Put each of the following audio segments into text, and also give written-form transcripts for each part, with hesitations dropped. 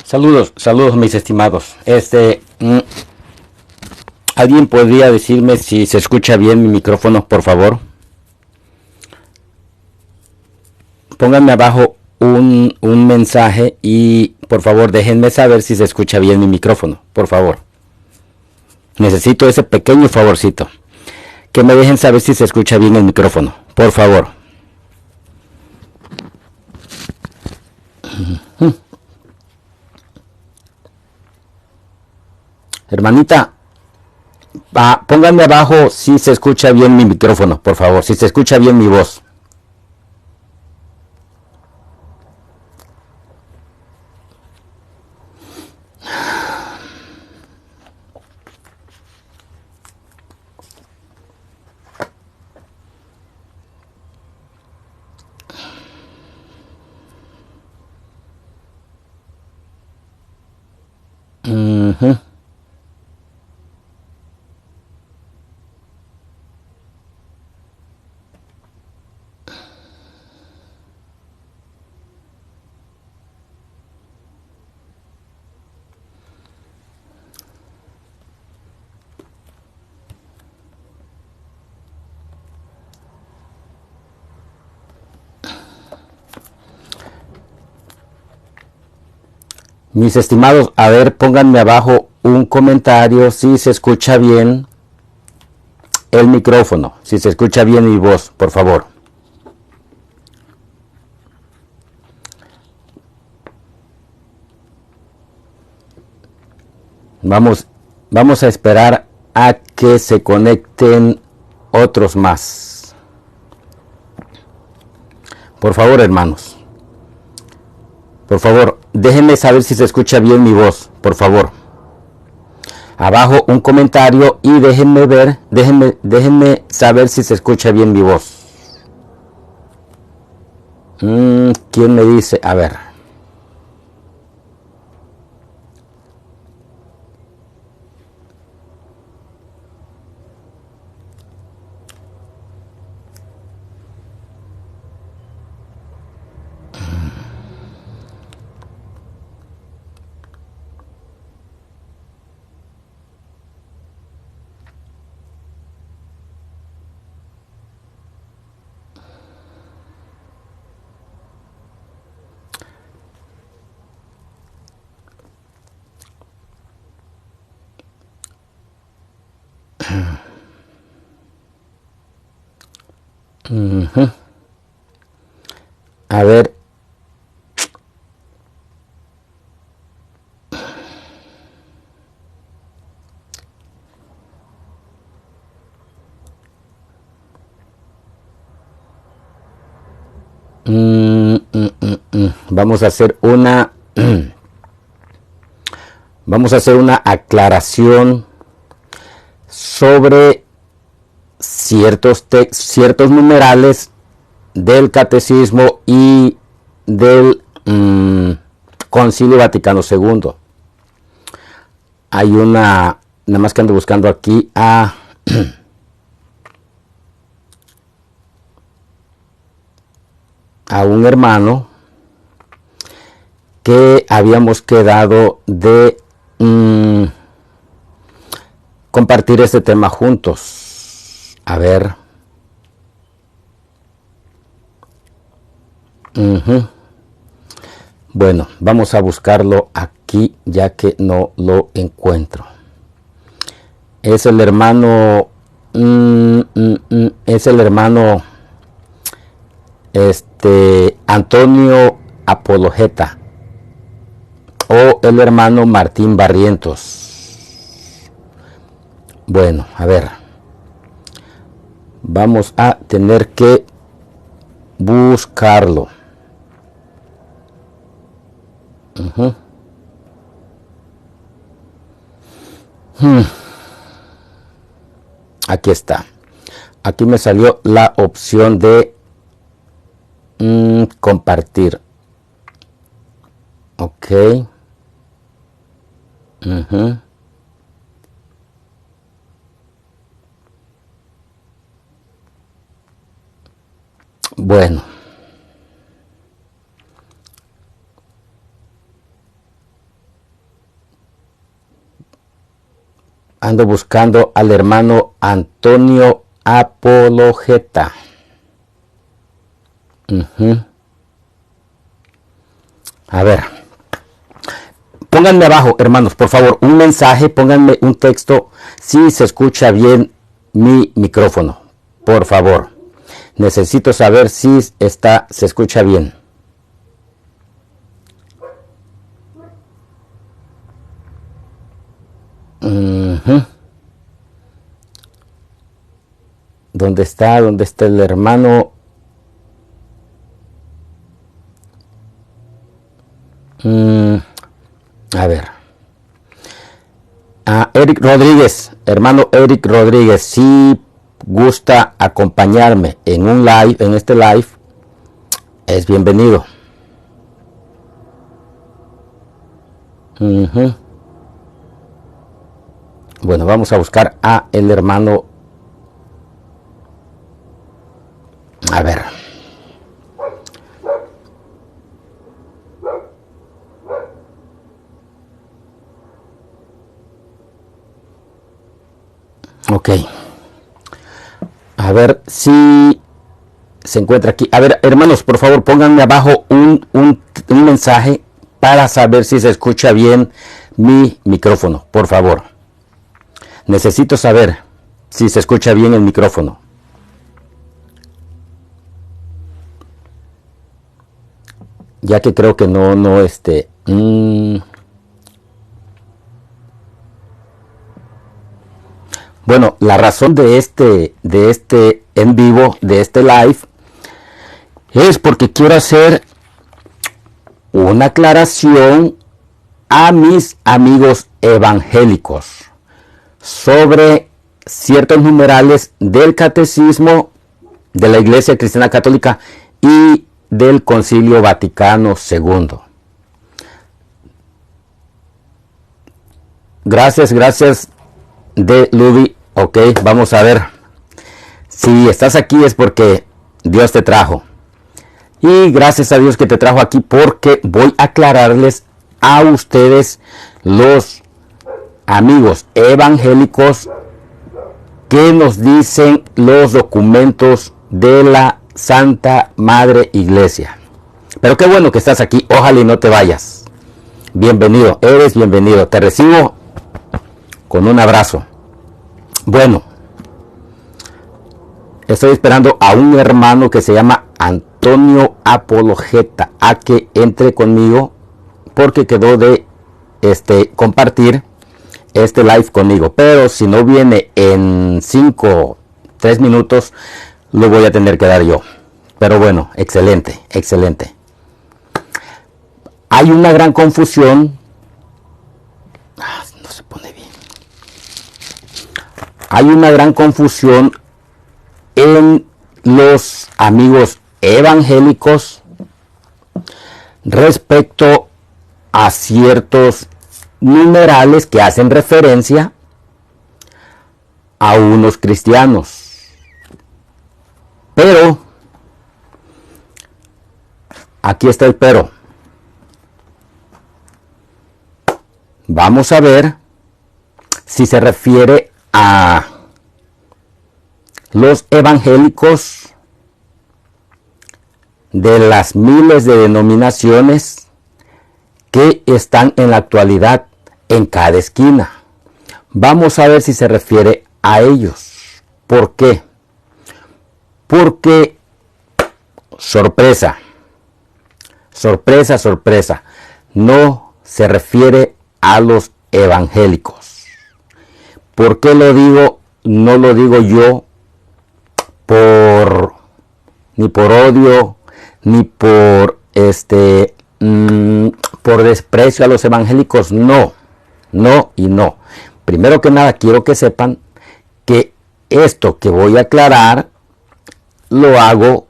Saludos, saludos mis estimados. ¿Alguien podría decirme si se escucha bien mi micrófono, por favor? Pónganme abajo un mensaje y por favor déjenme saber si se escucha bien mi micrófono, por favor. Necesito ese pequeño favorcito. Que me dejen saber si se escucha bien el micrófono, por favor. Hermanita, pónganme abajo si se escucha bien mi micrófono, por favor, si se escucha bien mi voz. Mis estimados, a ver, pónganme abajo un comentario si se escucha bien el micrófono, si se escucha bien mi voz, por favor. Vamos a esperar a que se conecten otros más. Por favor, hermanos. Por favor, déjenme saber si se escucha bien mi voz, por favor. Abajo un comentario y déjenme saber si se escucha bien mi voz. ¿Quién me dice? A ver. A ver. Vamos a hacer una aclaración sobre ciertos numerales del catecismo y del Concilio Vaticano II. Hay nada más que ando buscando aquí a un hermano que habíamos quedado de compartir este tema juntos. A ver. Bueno, vamos a buscarlo aquí ya que no lo encuentro. Es el hermano Antonio Apologeta o el hermano Martín Barrientos. Bueno, a ver, vamos a tener que buscarlo. Aquí está. Aquí me salió la opción de compartir. Ok. Bueno. Ando buscando al hermano Antonio Apologeta. A ver. Pónganme abajo, hermanos, por favor, un mensaje, pónganme un texto si se escucha bien mi micrófono. Por favor. Necesito saber si se escucha bien. ¿Dónde está? ¿Dónde está el hermano? A ver. Eric Rodríguez, hermano Eric Rodríguez, si gusta acompañarme en un live, en este live, es bienvenido. Bueno, vamos a buscar a el hermano. A ver. Ok. A ver si se encuentra aquí. A ver, hermanos, por favor, pónganme abajo un mensaje para saber si se escucha bien mi micrófono, por favor. Necesito saber si se escucha bien el micrófono. Ya que creo que no. Bueno, la razón de este en vivo, de este live, es porque quiero hacer una aclaración a mis amigos evangélicos sobre ciertos numerales del catecismo de la Iglesia Cristiana Católica y del Concilio Vaticano II. Gracias de Luby. Ok, vamos a ver. Si estás aquí es porque Dios te trajo. Y gracias a Dios que te trajo aquí, porque voy a aclararles a ustedes, los amigos evangélicos, qué nos dicen los documentos de la Santa Madre Iglesia. Pero qué bueno que estás aquí, ojalá y no te vayas. Bienvenido, eres bienvenido. Te recibo con un abrazo. Bueno, estoy esperando a un hermano que se llama Antonio Apologeta a que entre conmigo, porque quedó de compartir este live conmigo. Pero si no viene en 3 minutos, lo voy a tener que dar yo. Pero bueno, excelente. Hay una gran confusión. No se pone bien. Hay una gran confusión en los amigos evangélicos respecto a ciertos numerales que hacen referencia a unos cristianos. Pero, aquí está el pero. Vamos a ver si se refiere a los evangélicos de las miles de denominaciones que están en la actualidad en cada esquina. Vamos a ver si se refiere a ellos. ¿Por qué? Porque, sorpresa, no se refiere a los evangélicos. ¿Por qué lo digo? No lo digo yo ni por odio, ni por por desprecio a los evangélicos. No. Primero que nada, quiero que sepan que esto que voy a aclarar lo hago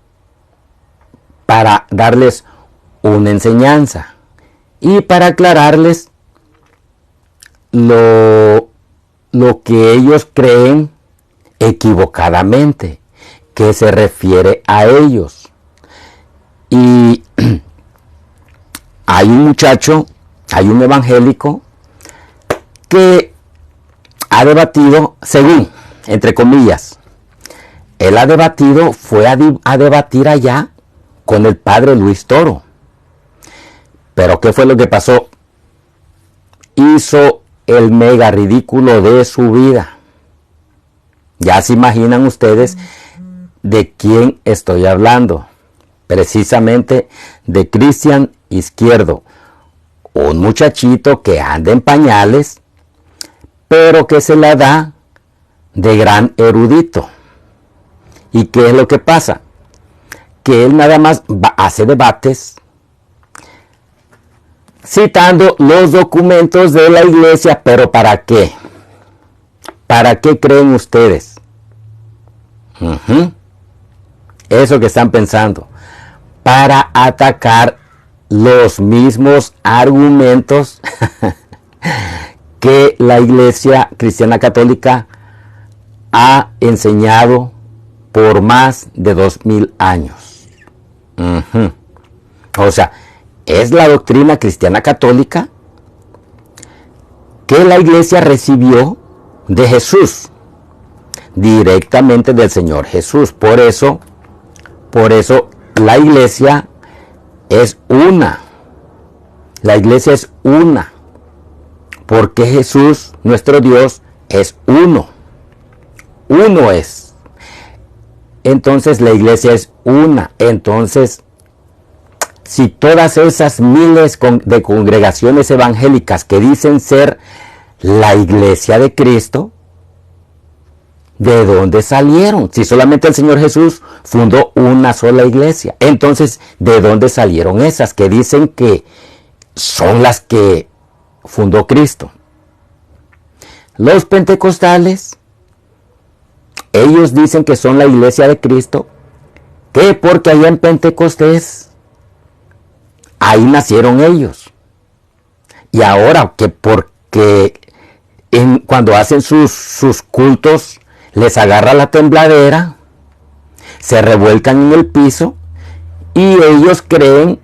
para darles una enseñanza y para aclararles lo que ellos creen equivocadamente, que se refiere a ellos. Y hay un muchacho, hay un evangélico que ha debatido, según, entre comillas, él ha debatido, fue a debatir allá con el padre Luis Toro. Pero ¿qué fue lo que pasó? Hizo el mega ridículo de su vida. Ya se imaginan ustedes de quién estoy hablando. Precisamente de Cristian Izquierdo, un muchachito que anda en pañales, pero que se la da de gran erudito. ¿Y qué es lo que pasa? Que él nada más hace debates citando los documentos de la iglesia, pero ¿para qué? ¿Para qué creen ustedes? Eso que están pensando. Para atacar los mismos argumentos que la Iglesia Cristiana Católica ha enseñado por más de 2000 años. O sea, es la doctrina cristiana católica que la Iglesia recibió de Jesús, directamente del Señor Jesús. Por eso la Iglesia es una. La Iglesia es una. Porque Jesús, nuestro Dios, es uno. Uno es. Entonces la Iglesia es una. Entonces, si todas esas miles de congregaciones evangélicas que dicen ser la Iglesia de Cristo, ¿de dónde salieron? Si solamente el Señor Jesús fundó una sola iglesia. Entonces, ¿de dónde salieron esas que dicen que son las que fundó Cristo? Los pentecostales, ellos dicen que son la iglesia de Cristo, que porque allá en Pentecostés, ahí nacieron ellos. Y ahora que porque cuando hacen sus cultos, les agarra la tembladera, se revuelcan en el piso y ellos creen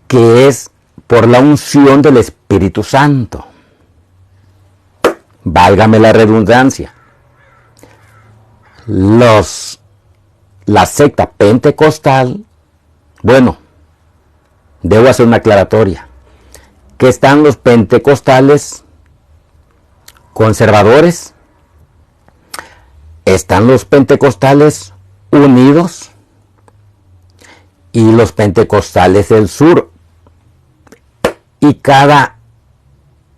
que es por la unción del Espíritu Santo. Válgame la redundancia. La secta pentecostal, bueno, debo hacer una aclaratoria, que están los pentecostales conservadores, están los pentecostales unidos y los pentecostales del sur. Y cada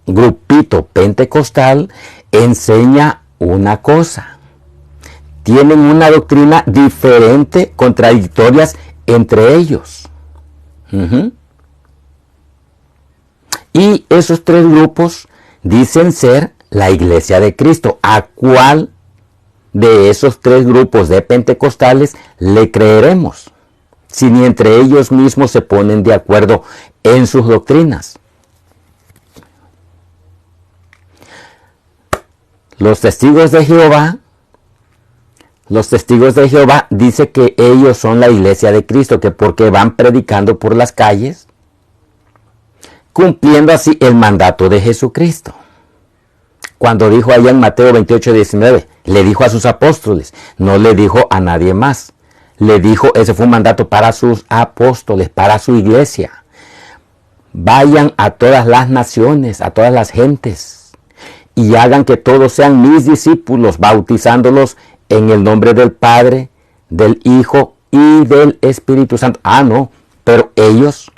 grupito pentecostal enseña una cosa. Tienen una doctrina diferente, contradictorias entre ellos. Y esos tres grupos dicen ser la Iglesia de Cristo. ¿A cuál de esos tres grupos de pentecostales le creeremos? Si ni entre ellos mismos se ponen de acuerdo en sus doctrinas. Los testigos de Jehová dicen que ellos son la Iglesia de Cristo, que porque van predicando por las calles, cumpliendo así el mandato de Jesucristo. Cuando dijo allá en Mateo 28:19, le dijo a sus apóstoles, no le dijo a nadie más. Le dijo, ese fue un mandato para sus apóstoles, para su iglesia. Vayan a todas las naciones, a todas las gentes, y hagan que todos sean mis discípulos, bautizándolos en el nombre del Padre, del Hijo y del Espíritu Santo. Ah, no, pero ellos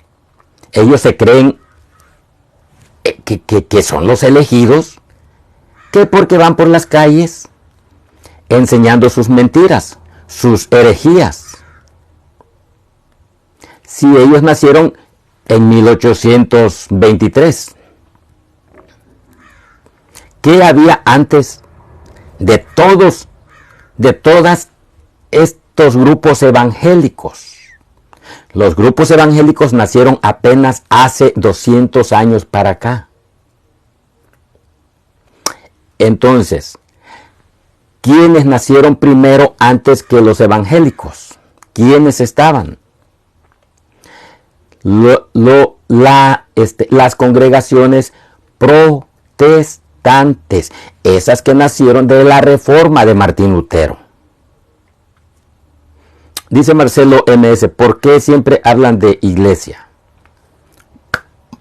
se creen que son los elegidos, que porque van por las calles enseñando sus mentiras, sus herejías. Si ellos nacieron en 1823, ¿qué había antes de todos de todos estos grupos evangélicos. Los grupos evangélicos nacieron apenas hace 200 años para acá. Entonces, ¿quiénes nacieron primero antes que los evangélicos? ¿Quiénes estaban? Las congregaciones protestantes, esas que nacieron de la reforma de Martín Lutero. Dice Marcelo MS, ¿por qué siempre hablan de iglesia?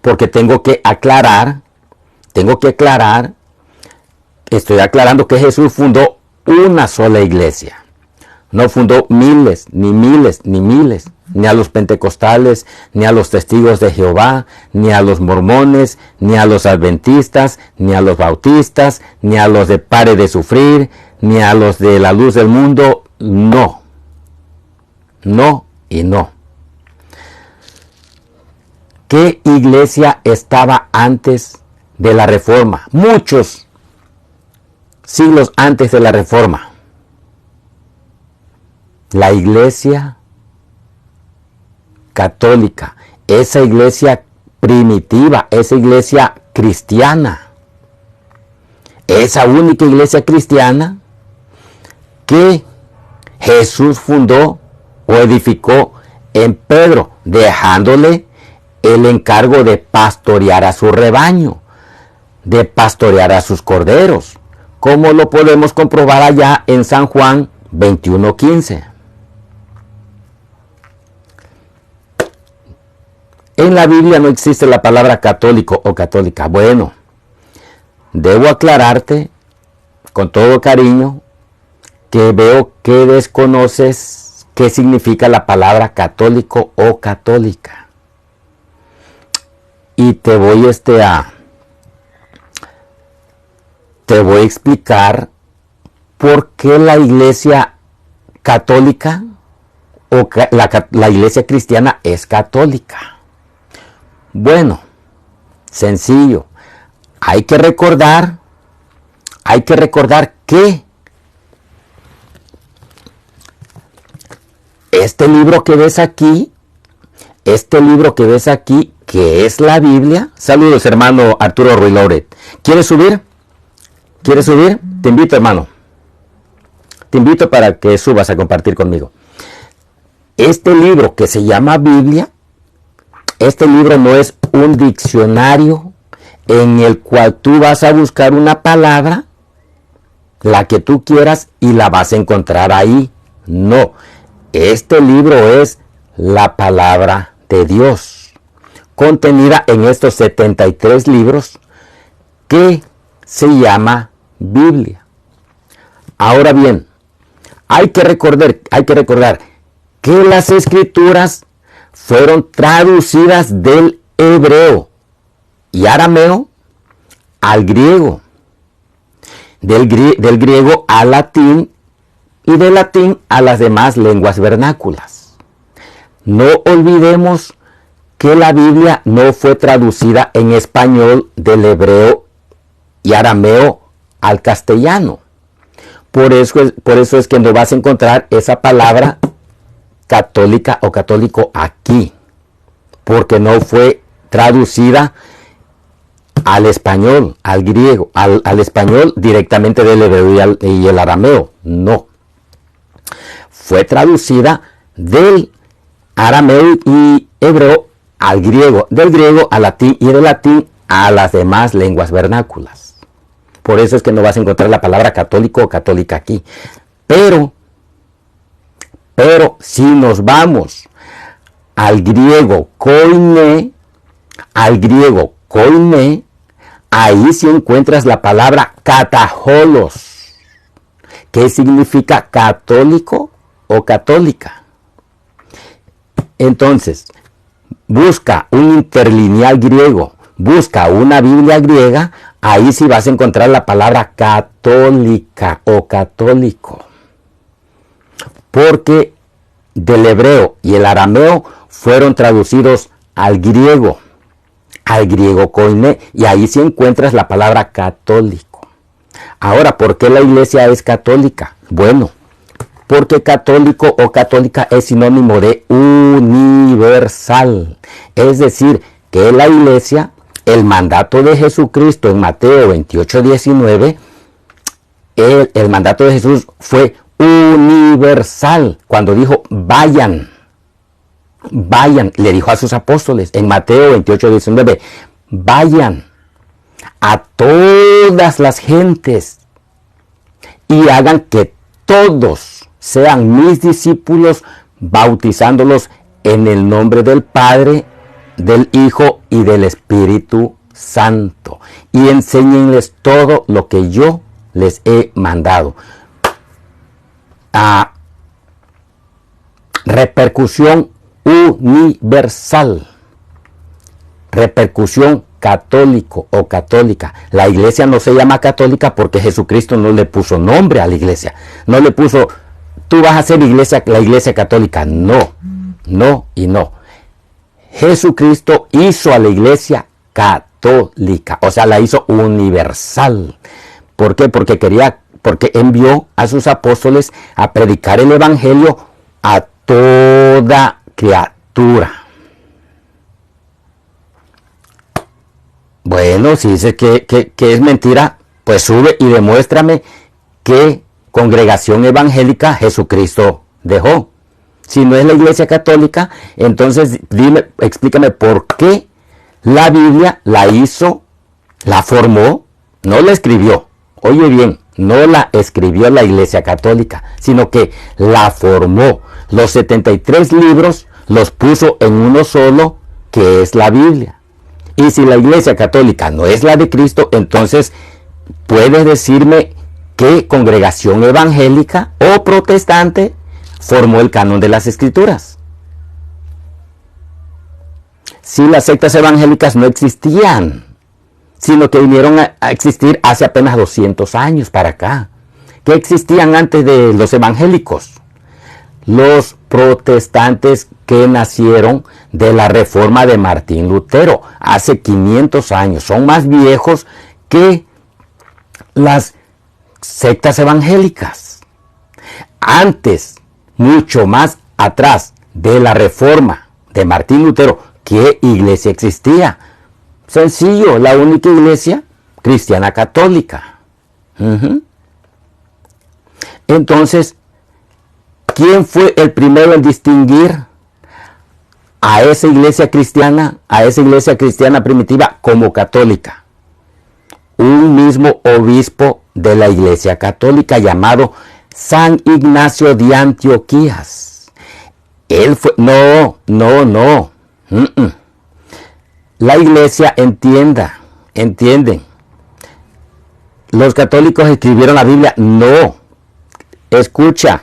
Porque tengo que aclarar, estoy aclarando que Jesús fundó una sola iglesia. No fundó miles, ni a los pentecostales, ni a los testigos de Jehová, ni a los mormones, ni a los adventistas, ni a los bautistas, ni a los de Pare de Sufrir, ni a los de la Luz del Mundo. No. No y no. ¿Qué iglesia estaba antes de la Reforma? Muchos siglos antes de la Reforma. La iglesia católica, esa iglesia primitiva, esa iglesia cristiana, esa única iglesia cristiana que Jesús fundó o edificó en Pedro, dejándole el encargo de pastorear a su rebaño, de pastorear a sus corderos, como lo podemos comprobar allá en San Juan 21:15. En la Biblia no existe la palabra católico o católica. Bueno, debo aclararte con todo cariño que veo que desconoces qué significa la palabra católico o católica. Y te voy a explicar por qué la iglesia católica o la iglesia cristiana es católica. Bueno, sencillo. Hay que recordar que este libro que ves aquí, que es la Biblia. Saludos, hermano Arturo Ruiz Loret. ¿Quieres subir? Te invito, hermano. Te invito para que subas a compartir conmigo. Este libro que se llama Biblia, este libro no es un diccionario en el cual tú vas a buscar una palabra, la que tú quieras, y la vas a encontrar ahí. No, este libro es la palabra de Dios, contenida en estos 73 libros que se llama Biblia. Ahora bien, hay que recordar que las escrituras fueron traducidas del hebreo y arameo al griego, del griego al latín y del latín a las demás lenguas vernáculas. No olvidemos que la Biblia no fue traducida en español del hebreo y arameo al castellano. Por eso es que no vas a encontrar esa palabra católica o católico aquí, porque no fue traducida al español, al griego, al español directamente del hebreo y el arameo. No. Fue traducida del arameo y hebreo al griego, del griego al latín y del latín a las demás lenguas vernáculas. Por eso es que no vas a encontrar la palabra católico o católica aquí. Pero si nos vamos al griego koine, ahí sí encuentras la palabra kataholos, que significa católico o católica. Entonces, busca un interlineal griego, busca una Biblia griega, ahí sí vas a encontrar la palabra católica o católico. Porque del hebreo y el arameo fueron traducidos al griego koine, y ahí sí encuentras la palabra católico. Ahora, ¿por qué la iglesia es católica? Bueno, porque católico o católica es sinónimo de universal. Es decir, que la iglesia, el mandato de Jesucristo en Mateo 28:19, el mandato de Jesús fue universal. Cuando dijo, vayan, le dijo a sus apóstoles en Mateo 28:19, vayan a todas las gentes y hagan que todos sean mis discípulos, bautizándolos en el nombre del Padre, del Hijo y del Espíritu Santo, y enséñenles todo lo que yo les he mandado. Repercusión universal, repercusión católico o católica. La iglesia no se llama católica porque Jesucristo no le puso nombre a la iglesia. No le puso, tú vas a ser iglesia, la iglesia católica. No, no y no. Jesucristo hizo a la iglesia católica, o sea, la hizo universal. ¿Por qué? Porque envió a sus apóstoles a predicar el evangelio a toda criatura. Bueno, si dice que es mentira, pues sube y demuéstrame qué congregación evangélica Jesucristo dejó. Si no es la iglesia católica, entonces explícame por qué la Biblia la hizo, la formó, no la escribió. Oye bien, no la escribió la iglesia católica, sino que la formó. Los 73 libros los puso en uno solo, que es la Biblia. Y si la iglesia católica no es la de Cristo, entonces puedes decirme qué congregación evangélica o protestante formó el canon de las Escrituras. Si las sectas evangélicas no existían, sino que vinieron a existir hace apenas 200 años para acá. ¿Qué existían antes de los evangélicos? Los protestantes que nacieron de la reforma de Martín Lutero hace 500 años. Son más viejos que las sectas evangélicas. Antes, mucho más atrás de la reforma de Martín Lutero, ¿qué iglesia existía? Sencillo, la única iglesia cristiana católica. Entonces, ¿quién fue el primero en distinguir a esa iglesia cristiana primitiva como católica? Un mismo obispo de la iglesia católica llamado San Ignacio de Antioquías. Él fue, no. La iglesia entienden. Los católicos escribieron la Biblia. No. Escucha.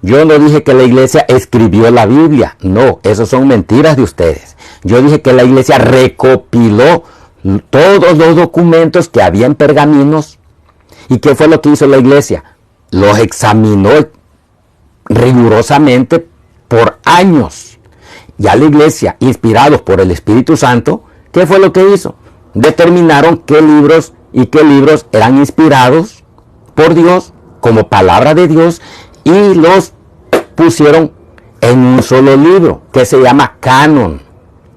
Yo no dije que la iglesia escribió la Biblia. No, eso son mentiras de ustedes. Yo dije que la iglesia recopiló todos los documentos que había en pergaminos. ¿Y qué fue lo que hizo la iglesia? Los examinó rigurosamente por años. Ya la iglesia, inspirados por el Espíritu Santo, ¿qué fue lo que hizo? Determinaron qué libros eran inspirados por Dios como palabra de Dios y los pusieron en un solo libro que se llama canon,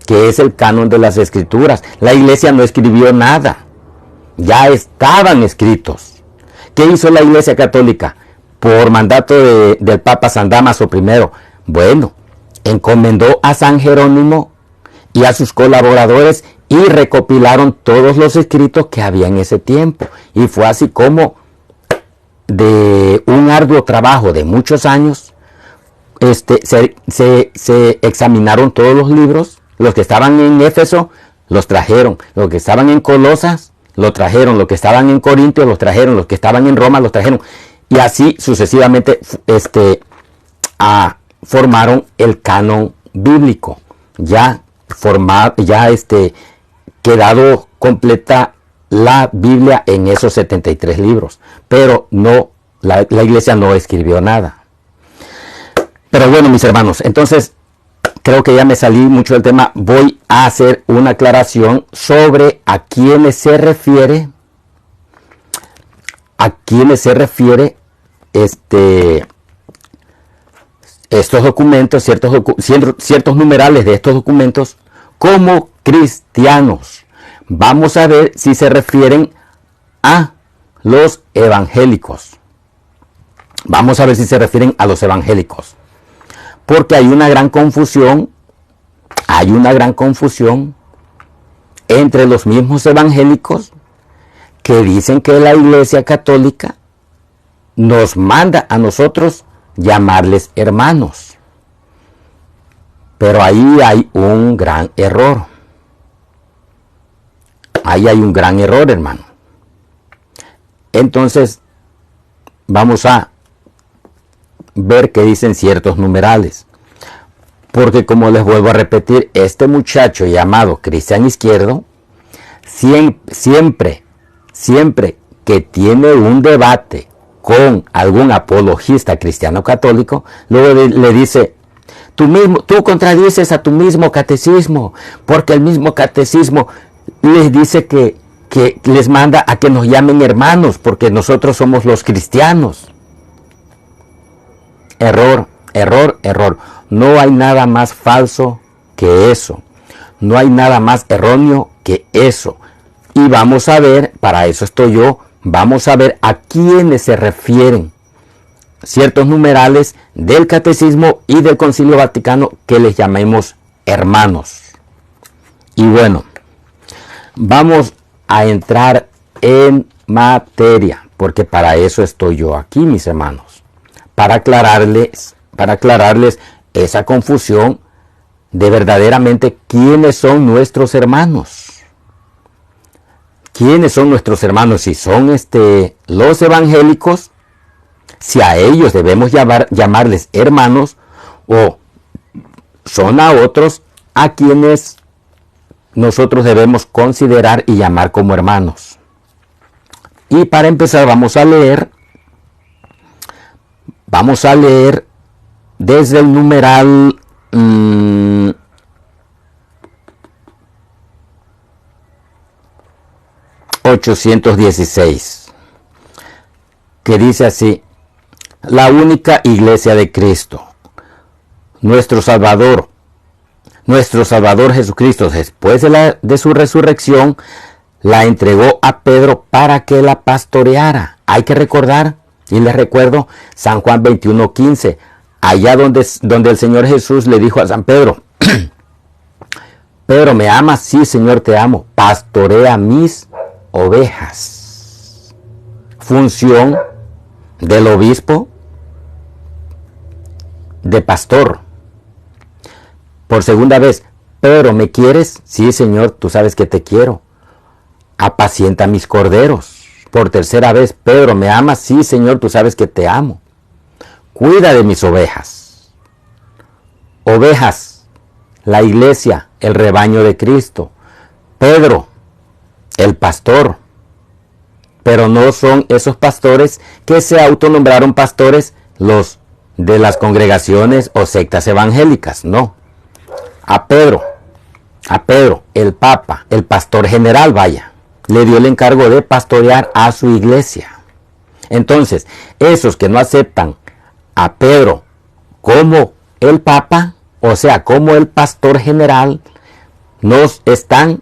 que es el canon de las Escrituras. La iglesia no escribió nada, ya estaban escritos. ¿Qué hizo la iglesia católica? Por mandato del Papa San Dámaso I. Bueno, encomendó a San Jerónimo y a sus colaboradores y recopilaron todos los escritos que había en ese tiempo. Y fue así como de un arduo trabajo de muchos años, se examinaron todos los libros. Los que estaban en Éfeso los trajeron, los que estaban en Colosas los trajeron, los que estaban en Corintios los trajeron, los que estaban en Roma los trajeron, y así sucesivamente formaron el canon bíblico. Quedado completa la Biblia en esos 73 libros, pero no, la iglesia no escribió nada. Pero bueno, mis hermanos, entonces creo que ya me salí mucho del tema. Voy a hacer una aclaración sobre a quiénes se refiere estos documentos, ciertos numerales de estos documentos como cristianos. Vamos a ver si se refieren a los evangélicos. Vamos a ver si se refieren a los evangélicos. Porque hay una gran confusión. Hay una gran confusión entre los mismos evangélicos que dicen que la Iglesia Católica nos manda a nosotros llamarles hermanos. Pero ahí hay un gran error. Ahí hay un gran error, hermano. Entonces, vamos a ver qué dicen ciertos numerales. Porque como les vuelvo a repetir, este muchacho llamado Cristian Izquierdo, siempre que tiene un debate con algún apologista cristiano católico, luego le dice, tú contradices a tu mismo catecismo, porque el mismo catecismo les dice que les manda a que nos llamen hermanos, porque nosotros somos los cristianos. Error, error, error. No hay nada más falso que eso. No hay nada más erróneo que eso. Y vamos a ver, para eso estoy yo, vamos a ver a quiénes se refieren ciertos numerales del Catecismo y del Concilio Vaticano que les llamemos hermanos. Y bueno, vamos a entrar en materia, porque para eso estoy yo aquí, mis hermanos, para aclararles esa confusión de verdaderamente quiénes son nuestros hermanos. ¿Quiénes son nuestros hermanos? Si son los evangélicos, si a ellos debemos llamarles hermanos, o son a otros a quienes nosotros debemos considerar y llamar como hermanos. Y para empezar vamos a leer desde el numeral 816, que dice así: la única iglesia de Cristo, nuestro Salvador Jesucristo, después de su resurrección, la entregó a Pedro para que la pastoreara. Hay que recordar, y les recuerdo, San Juan 21:15, allá donde el Señor Jesús le dijo a San Pedro, Pedro, ¿me amas? Sí, Señor, te amo. Pastorea mis ovejas. Función del obispo, de pastor. Por segunda vez, Pedro, ¿me quieres? Sí, Señor, tú sabes que te quiero. Apacienta mis corderos. Por tercera vez, Pedro, ¿me amas? Sí, Señor, tú sabes que te amo. Cuida de mis ovejas. Ovejas, la iglesia, el rebaño de Cristo. Pedro, el pastor. Pero no son esos pastores que se autonombraron pastores los de las congregaciones o sectas evangélicas, no. A Pedro, el Papa, el pastor general, vaya, le dio el encargo de pastorear a su iglesia. Entonces, esos que no aceptan a Pedro como el Papa, o sea, como el pastor general, no están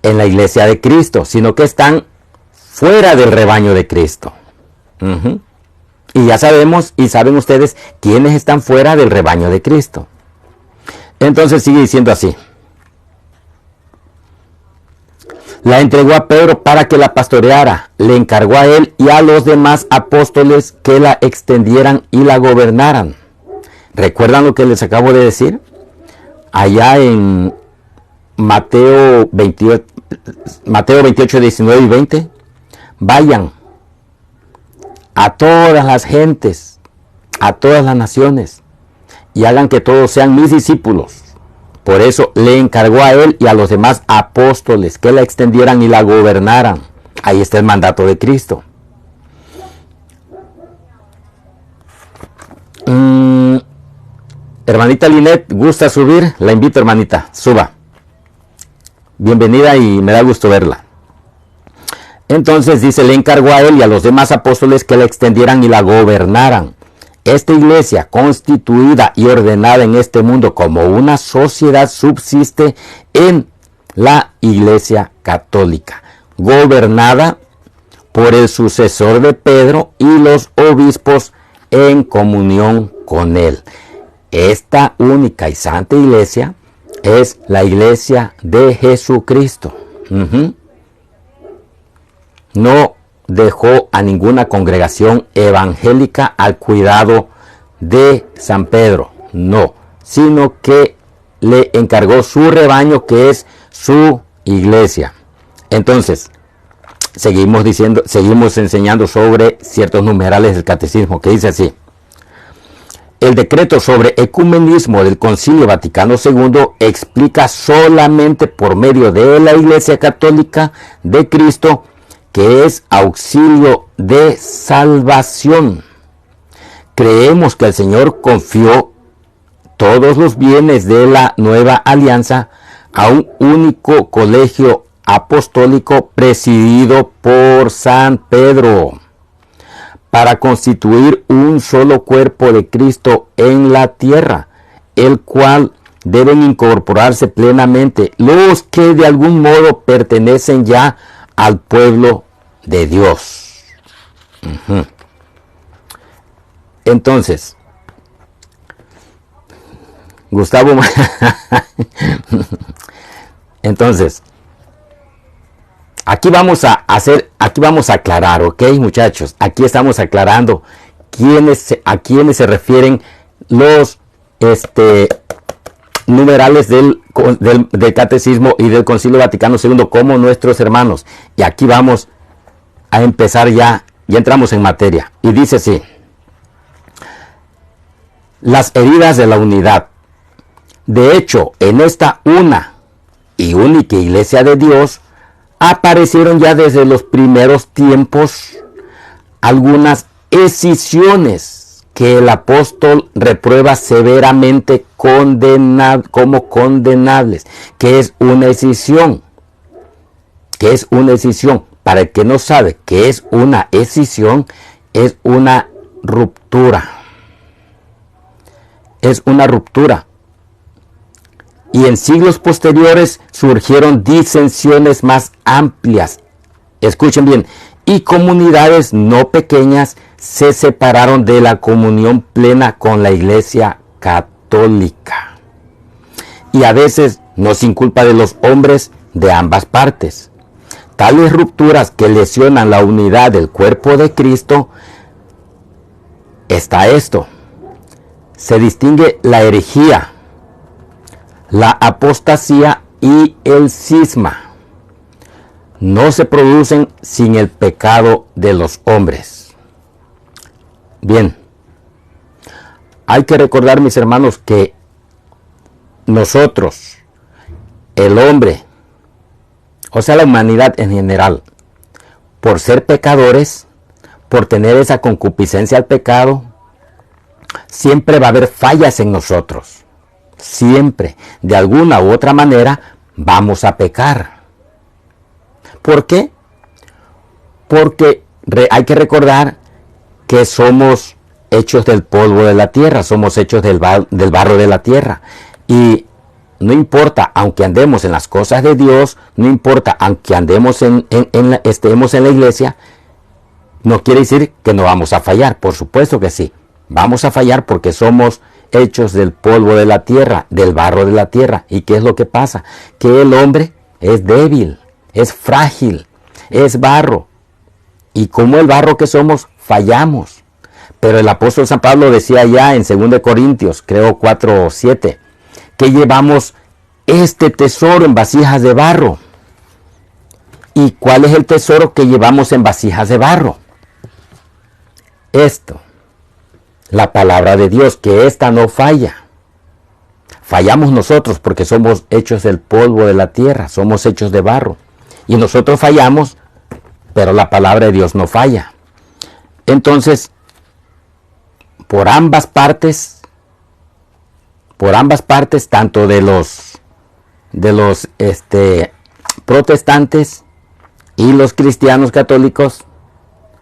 en la iglesia de Cristo, sino que están fuera del rebaño de Cristo. Y ya sabemos, y saben ustedes, quiénes están fuera del rebaño de Cristo. Entonces sigue diciendo así: la entregó a Pedro para que la pastoreara, le encargó a él y a los demás apóstoles que la extendieran y la gobernaran. ¿Recuerdan lo que les acabo de decir? Allá en Mateo 28, 19 y 20. Vayan a todas las gentes, a todas las naciones, y hagan que todos sean mis discípulos. Por eso le encargó a él y a los demás apóstoles que la extendieran y la gobernaran. Ahí está el mandato de Cristo. Hermanita Linet, ¿gusta subir? La invito, hermanita, suba. Bienvenida y me da gusto verla. Entonces dice, le encargó a él y a los demás apóstoles que la extendieran y la gobernaran. esta iglesia constituida y ordenada en este mundo como una sociedad subsiste en la Iglesia Católica, gobernada por el sucesor de Pedro y los obispos en comunión con él. Esta única y santa iglesia es la iglesia de Jesucristo. No dejó a ninguna congregación evangélica al cuidado de San Pedro, no, sino que le encargó su rebaño, que es su iglesia. Entonces, seguimos enseñando sobre ciertos numerales del catecismo, que dice así: el decreto sobre ecumenismo del Concilio Vaticano II explica solamente por medio de la Iglesia Católica de Cristo, que es auxilio de salvación. Creemos que el Señor confió todos los bienes de la nueva alianza a un único colegio apostólico presidido por San Pedro, para constituir un solo cuerpo de Cristo en la tierra, el cual deben incorporarse plenamente los que de algún modo pertenecen ya al pueblo de Dios. Entonces, Gustavo, entonces, aquí vamos a aclarar, ¿ok, muchachos? Aquí estamos aclarando a quiénes se refieren los numerales del Catecismo y del Concilio Vaticano II como nuestros hermanos. Y aquí vamos a empezar ya entramos en materia. Y dice así: las heridas de la unidad. De hecho, en esta una y única iglesia de Dios, aparecieron ya desde los primeros tiempos algunas escisiones que el apóstol reprueba severamente como condenables. ¿Qué es una escisión? ¿Qué es una escisión? Para el que no sabe qué es una escisión, es una ruptura. Es una ruptura. Y en siglos posteriores surgieron disensiones más amplias. Escuchen bien. Y comunidades no pequeñas se separaron de la comunión plena con la Iglesia Católica. Y a veces, no sin culpa de los hombres de ambas partes. Tales rupturas que lesionan la unidad del cuerpo de Cristo, está esto. Se distingue la herejía, la apostasía y el cisma. No se producen sin el pecado de los hombres. Bien, hay que recordar, mis hermanos, que nosotros, el hombre, o sea, la humanidad en general, por ser pecadores, por tener esa concupiscencia al pecado, siempre va a haber fallas en nosotros. Siempre, de alguna u otra manera, vamos a pecar. ¿Por qué? Porque hay que recordar que somos hechos del polvo de la tierra, somos hechos del barro de la tierra. Y no importa, aunque andemos en las cosas de Dios, no importa, aunque andemos estemos en la iglesia, no quiere decir que no vamos a fallar. Por supuesto que sí, vamos a fallar porque somos hechos del polvo de la tierra, del barro de la tierra. ¿Y qué es lo que pasa? Que el hombre es débil, es frágil, es barro. Y como el barro que somos, fallamos. Pero el apóstol San Pablo decía ya en 2 Corintios, creo 4:7, que llevamos este tesoro en vasijas de barro. ¿Y cuál es el tesoro que llevamos en vasijas de barro? Esto, la palabra de Dios, que esta no falla. Fallamos nosotros porque somos hechos del polvo de la tierra, somos hechos de barro. Y nosotros fallamos, pero la palabra de Dios no falla. Entonces, por ambas partes, tanto de los protestantes y los cristianos católicos,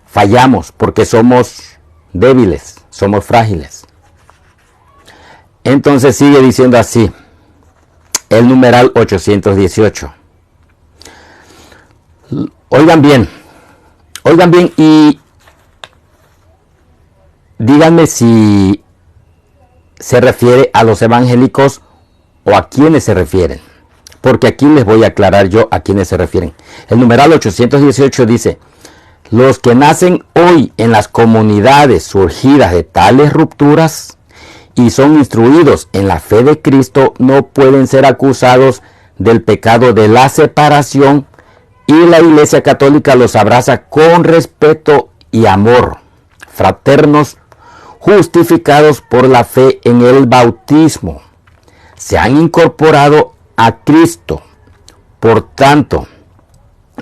fallamos porque somos débiles, somos frágiles. Entonces sigue diciendo así, el numeral 818. Oigan bien y díganme si se refiere a los evangélicos o a quiénes se refieren, porque aquí les voy a aclarar yo a quiénes se refieren. El numeral 818 dice: los que nacen hoy en las comunidades surgidas de tales rupturas y son instruidos en la fe de Cristo no pueden ser acusados del pecado de la separación, y la Iglesia Católica los abraza con respeto y amor fraternos, justificados por la fe en el bautismo. Se han incorporado a Cristo, por tanto,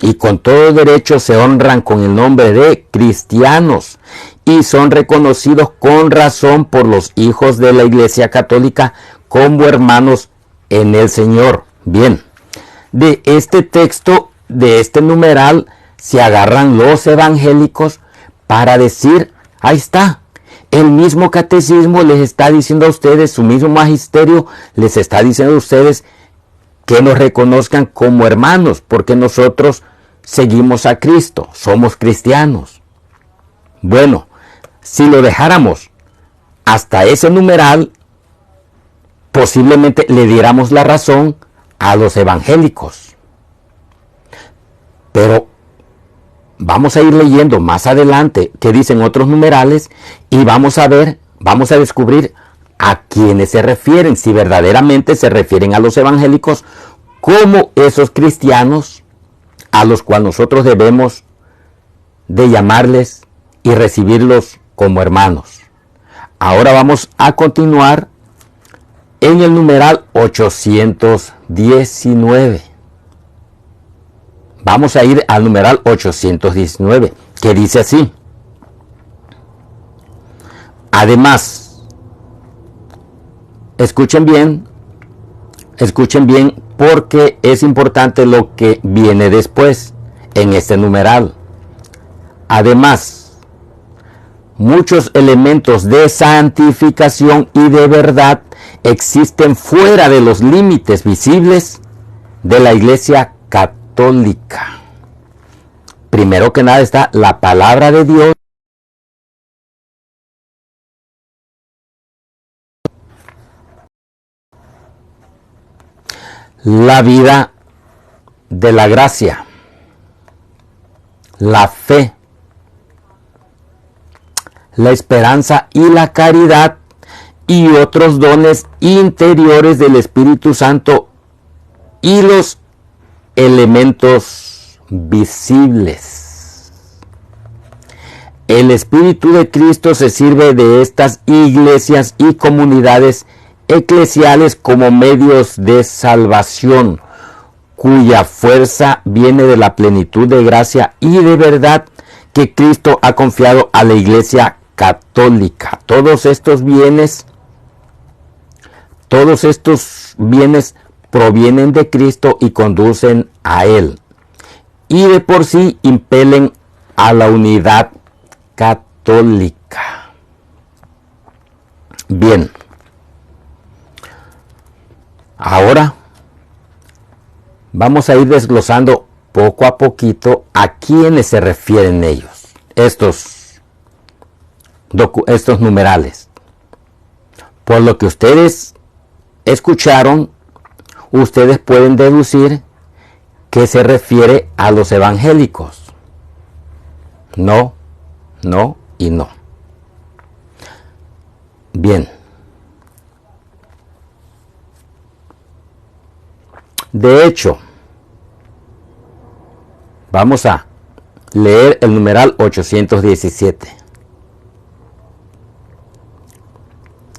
y con todo derecho se honran con el nombre de cristianos y son reconocidos con razón por los hijos de la Iglesia Católica como hermanos en el Señor. Bien, de este texto, de este numeral, se agarran los evangélicos para decir, ahí está, el mismo catecismo les está diciendo a ustedes, su mismo magisterio les está diciendo a ustedes que nos reconozcan como hermanos, porque nosotros seguimos a Cristo, somos cristianos. Bueno, si lo dejáramos hasta ese numeral, posiblemente le diéramos la razón a los evangélicos. Pero vamos a ir leyendo más adelante qué dicen otros numerales y vamos a ver, vamos a descubrir a quiénes se refieren, si verdaderamente se refieren a los evangélicos como esos cristianos a los cuales nosotros debemos de llamarles y recibirlos como hermanos. Ahora vamos a continuar en el numeral 819. Vamos a ir al numeral 819, que dice así: además, escuchen bien, porque es importante lo que viene después en este numeral. Además, muchos elementos de santificación y de verdad existen fuera de los límites visibles de la Iglesia Católica. Primero que nada está la palabra de Dios, la vida de la gracia, la fe, la esperanza y la caridad y otros dones interiores del Espíritu Santo y los elementos visibles. El Espíritu de Cristo se sirve de estas iglesias y comunidades eclesiales como medios de salvación, cuya fuerza viene de la plenitud de gracia y de verdad que Cristo ha confiado a la Iglesia Católica. Todos estos bienes provienen de Cristo y conducen a Él, y de por sí impelen a la unidad católica. Bien, ahora vamos a ir desglosando poco a poquito a quiénes se refieren ellos, estos numerales. Por lo que ustedes escucharon, ustedes pueden deducir que se refiere a los evangélicos. No, no y no. Bien. De hecho, vamos a leer el numeral 817.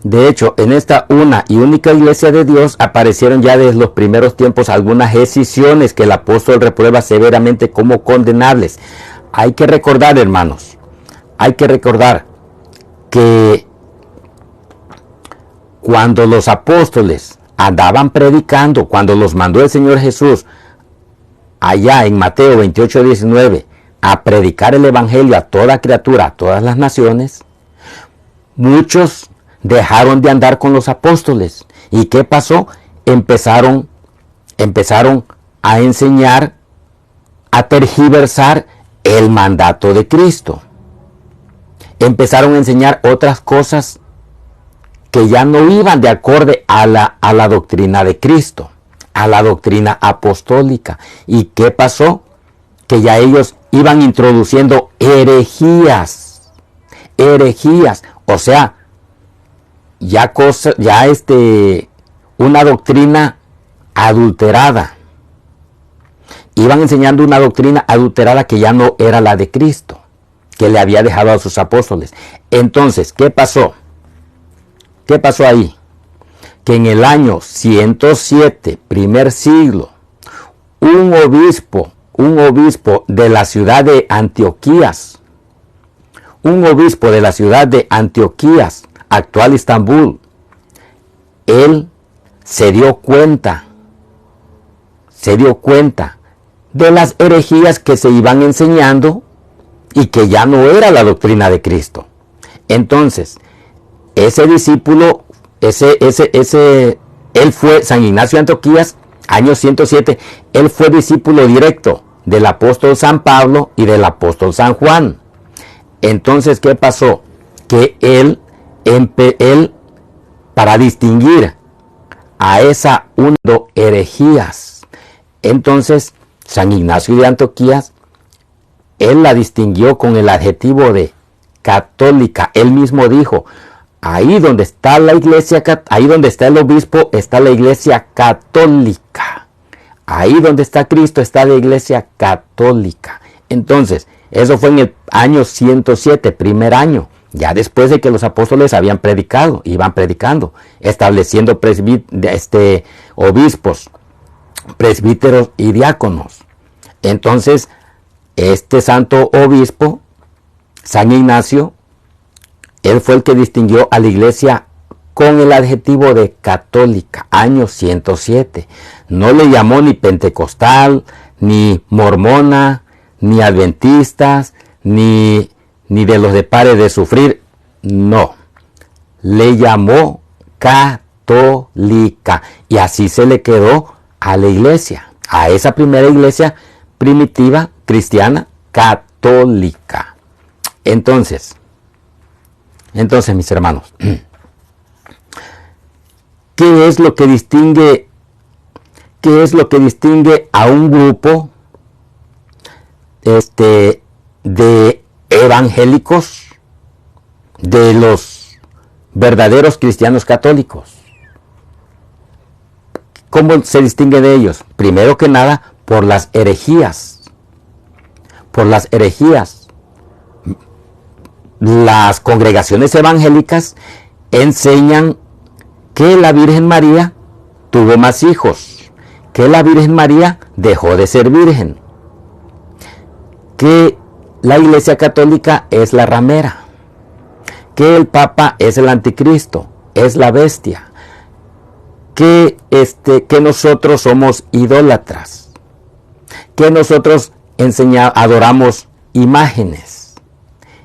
De hecho, en esta una y única iglesia de Dios aparecieron ya desde los primeros tiempos algunas escisiones que el apóstol reprueba severamente como condenables. Hay que recordar, hermanos, que cuando los apóstoles andaban predicando, cuando los mandó el Señor Jesús allá en Mateo 28:19 a predicar el evangelio a toda criatura, a todas las naciones, muchos dejaron de andar con los apóstoles. ¿Y qué pasó? Empezaron a enseñar, a tergiversar el mandato de Cristo. Empezaron a enseñar otras cosas que ya no iban de acorde a la doctrina de Cristo, a la doctrina apostólica. ¿Y qué pasó? Que ya ellos iban introduciendo herejías, o sea, una doctrina adulterada. Iban enseñando una doctrina adulterada que ya no era la de Cristo, que le había dejado a sus apóstoles. Entonces, ¿qué pasó? ¿Qué pasó ahí? Que en el año 107, primer siglo, un obispo de la ciudad de Antioquías, actual Estambul, él se dio cuenta de las herejías que se iban enseñando y que ya no era la doctrina de Cristo. Entonces, ese discípulo, él fue San Ignacio de Antioquías, año 107, él fue discípulo directo del apóstol San Pablo y del apóstol San Juan. Entonces, ¿qué pasó? Que él para distinguir a esa herejías, entonces San Ignacio de Antioquías, él la distinguió con el adjetivo de católica. Él mismo dijo: ahí donde está la iglesia, ahí donde está el obispo, está la iglesia católica. Ahí donde está Cristo está la iglesia católica. Entonces, eso fue en el año 107, primer año, ya después de que los apóstoles habían predicado, iban predicando, estableciendo obispos, presbíteros y diáconos. Entonces, este santo obispo, San Ignacio, él fue el que distinguió a la iglesia con el adjetivo de católica, año 107. No le llamó ni pentecostal, ni mormona, ni adventistas, ni de los de pare de sufrir. No, le llamó católica. Y así se le quedó a la iglesia, a esa primera iglesia primitiva, cristiana, católica. Entonces, mis hermanos, ¿qué es lo que distingue a un grupo de evangélicos de los verdaderos cristianos católicos? ¿Cómo se distingue de ellos? Primero que nada, por las herejías. Las congregaciones evangélicas enseñan que la Virgen María tuvo más hijos, que la Virgen María dejó de ser virgen, que la Iglesia Católica es la ramera, que el Papa es el anticristo, es la bestia, que nosotros somos idólatras, que nosotros adoramos imágenes,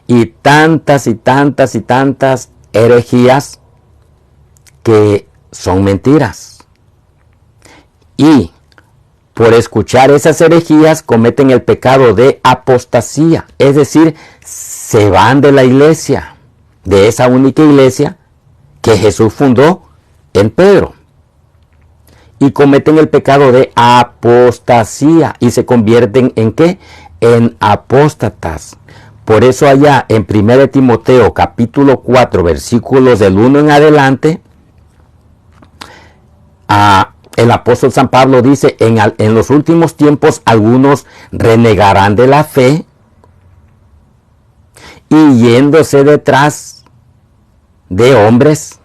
y tantas herejías que son mentiras. Y por escuchar esas herejías cometen el pecado de apostasía, es decir, se van de la iglesia, de esa única iglesia que Jesús fundó en Pedro, y cometen el pecado de apostasía y se convierten ¿en qué? En apóstatas. Por eso allá en 1 Timoteo capítulo 4 versículos del 1 en adelante, el apóstol San Pablo dice: en los últimos tiempos algunos renegarán de la fe y yéndose detrás de hombres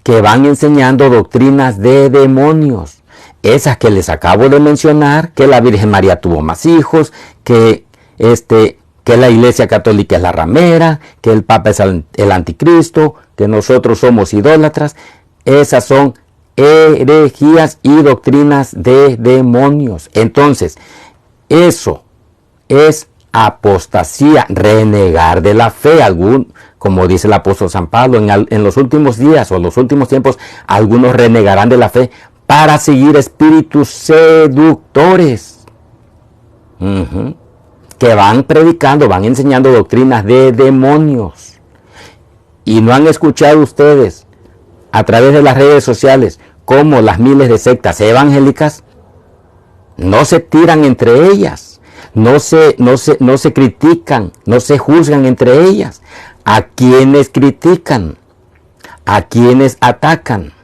que van enseñando doctrinas de demonios. Esas que les acabo de mencionar, que la Virgen María tuvo más hijos, que la Iglesia Católica es la ramera, que el Papa es el anticristo, que nosotros somos idólatras. Esas son herejías y doctrinas de demonios. Entonces, eso es apostasía, renegar de la fe. Como dice el apóstol San Pablo, en los últimos días o los últimos tiempos, algunos renegarán de la fe para seguir espíritus seductores. Que van predicando, van enseñando doctrinas de demonios. Y no han escuchado ustedes a través de las redes sociales cómo las miles de sectas evangélicas no se tiran entre ellas, no se critican, no se juzgan entre ellas. ¿A quienes critican? ¿A quienes atacan?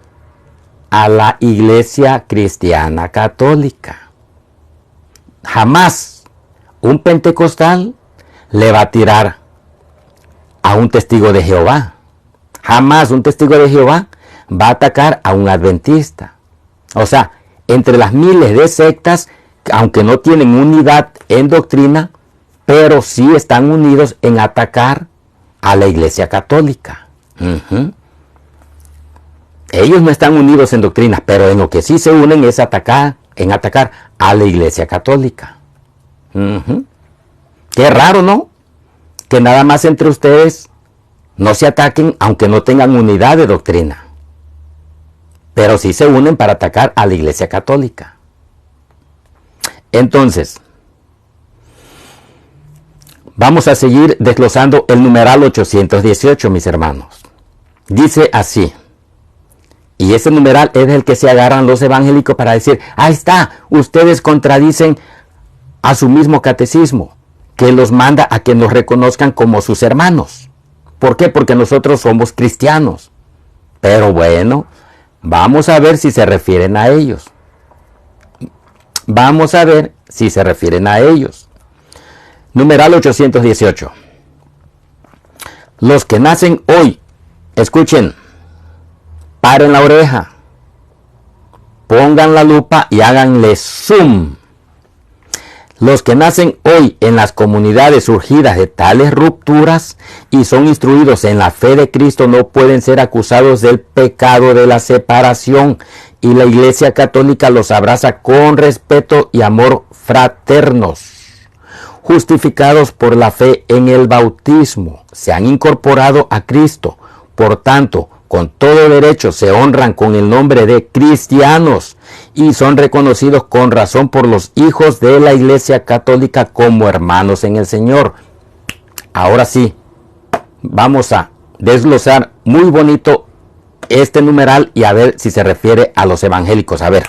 A la Iglesia Cristiana Católica. Jamás un pentecostal le va a tirar a un testigo de Jehová. Jamás un testigo de Jehová va a atacar a un adventista. O sea, entre las miles de sectas, aunque no tienen unidad en doctrina, pero sí están unidos en atacar a la Iglesia Católica. Ellos no están unidos en doctrina, pero en lo que sí se unen es atacar a la Iglesia Católica. Qué raro, ¿no? Que nada más entre ustedes no se ataquen, aunque no tengan unidad de doctrina. Pero sí se unen para atacar a la Iglesia Católica. Entonces, vamos a seguir desglosando el numeral 818, mis hermanos. Dice así, y ese numeral es el que se agarran los evangélicos para decir, ahí está, ustedes contradicen a su mismo catecismo, que los manda a que nos reconozcan como sus hermanos. ¿Por qué? Porque nosotros somos cristianos. Pero bueno, vamos a ver si se refieren a ellos. Vamos a ver si se refieren a ellos. Numeral 818. Los que nacen hoy, escuchen, paren la oreja, pongan la lupa y háganle zoom. Los que nacen hoy en las comunidades surgidas de tales rupturas y son instruidos en la fe de Cristo no pueden ser acusados del pecado de la separación, y la Iglesia Católica los abraza con respeto y amor fraternos. Justificados por la fe en el bautismo, se han incorporado a Cristo. Por tanto, con todo derecho se honran con el nombre de cristianos y son reconocidos con razón por los hijos de la Iglesia Católica como hermanos en el Señor. Ahora sí, vamos a desglosar muy bonito este numeral y a ver si se refiere a los evangélicos. A ver,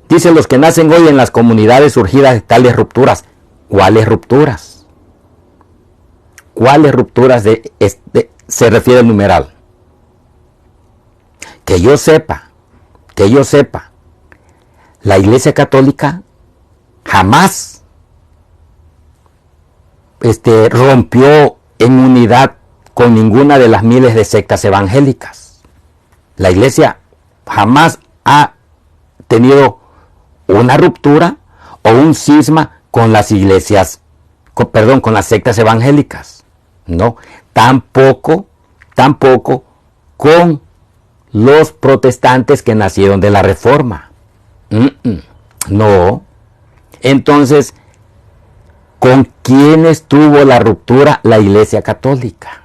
dice los que nacen hoy en las comunidades surgidas de tales rupturas. ¿Cuáles rupturas? ¿Cuáles rupturas se refiere el numeral? Que yo sepa, la Iglesia Católica jamás rompió en unidad con ninguna de las miles de sectas evangélicas. La Iglesia jamás ha tenido una ruptura o un cisma con las con las sectas evangélicas. No, tampoco con los protestantes que nacieron de la Reforma. No. Entonces, ¿con quiénes tuvo la ruptura la Iglesia Católica?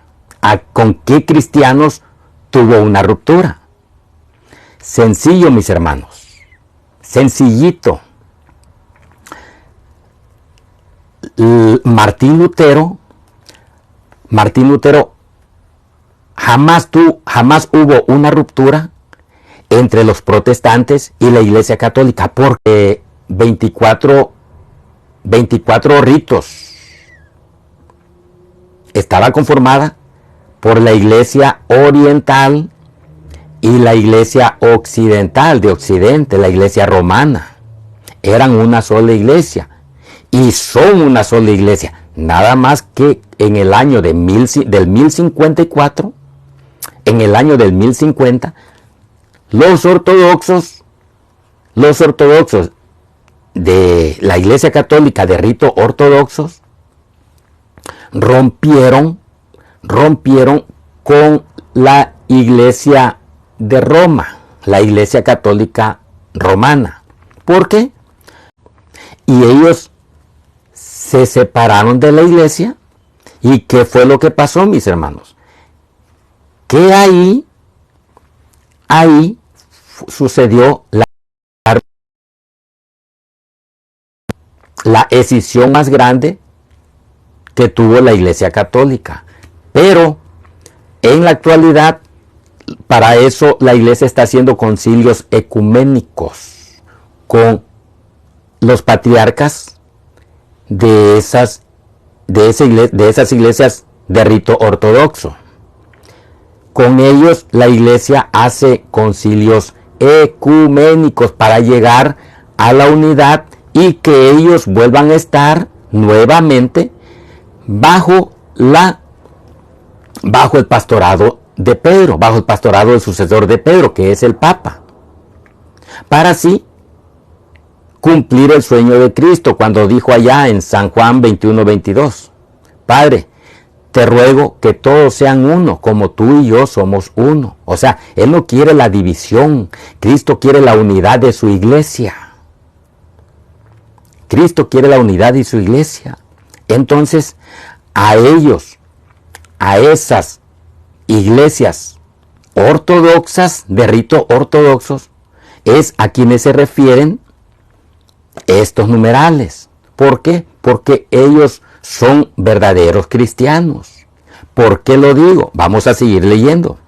¿Con qué cristianos tuvo una ruptura? Sencillo, mis hermanos. Sencillito. Martín Lutero jamás hubo una ruptura entre los protestantes y la Iglesia Católica, porque 24 ritos estaba conformada por la Iglesia oriental y la Iglesia occidental de Occidente, la Iglesia romana. Eran una sola iglesia y son una sola iglesia. Nada más que en el año del 1054, en el año del 1050, los ortodoxos de la Iglesia Católica de rito ortodoxos rompieron con la Iglesia de Roma, la Iglesia Católica romana. ¿Por qué? Y ellos se separaron de la iglesia. ¿Y qué fue lo que pasó, mis hermanos? Que ahí sucedió la escisión más grande que tuvo la Iglesia Católica. Pero en la actualidad, para eso la Iglesia está haciendo concilios ecuménicos con los patriarcas de esas iglesias de rito ortodoxo. Con ellos la Iglesia hace concilios ecuménicos para llegar a la unidad y que ellos vuelvan a estar nuevamente bajo el pastorado de Pedro, bajo el pastorado del sucesor de Pedro, que es el Papa, para así cumplir el sueño de Cristo cuando dijo allá en San Juan 21:22, Padre, te ruego que todos sean uno, como tú y yo somos uno. O sea, Él no quiere la división, Cristo quiere la unidad de su iglesia. Cristo quiere la unidad de su iglesia. Entonces, a ellos, a esas iglesias ortodoxas, de rito ortodoxos, es a quienes se refieren estos numerales. ¿Por qué? Porque ellos son verdaderos cristianos. ¿Por qué lo digo? Vamos a seguir leyendo.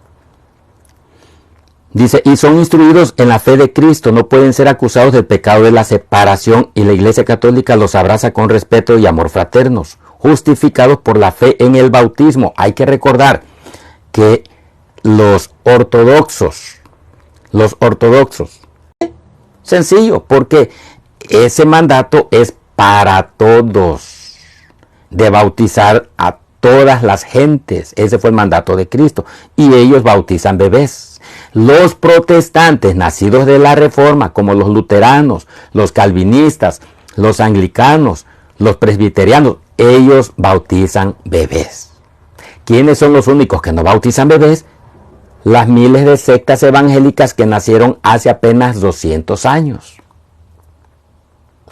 Dice, y son instruidos en la fe de Cristo, no pueden ser acusados del pecado de la separación, y la Iglesia Católica los abraza con respeto y amor fraternos, justificados por la fe en el bautismo. Hay que recordar que los ortodoxos, sencillo, porque ese mandato es para todos, de bautizar a todas las gentes. Ese fue el mandato de Cristo, y ellos bautizan bebés. Los protestantes nacidos de la Reforma, como los luteranos, los calvinistas, los anglicanos, los presbiterianos, ellos bautizan bebés. ¿Quiénes son los únicos que no bautizan bebés? Las miles de sectas evangélicas que nacieron hace apenas 200 años.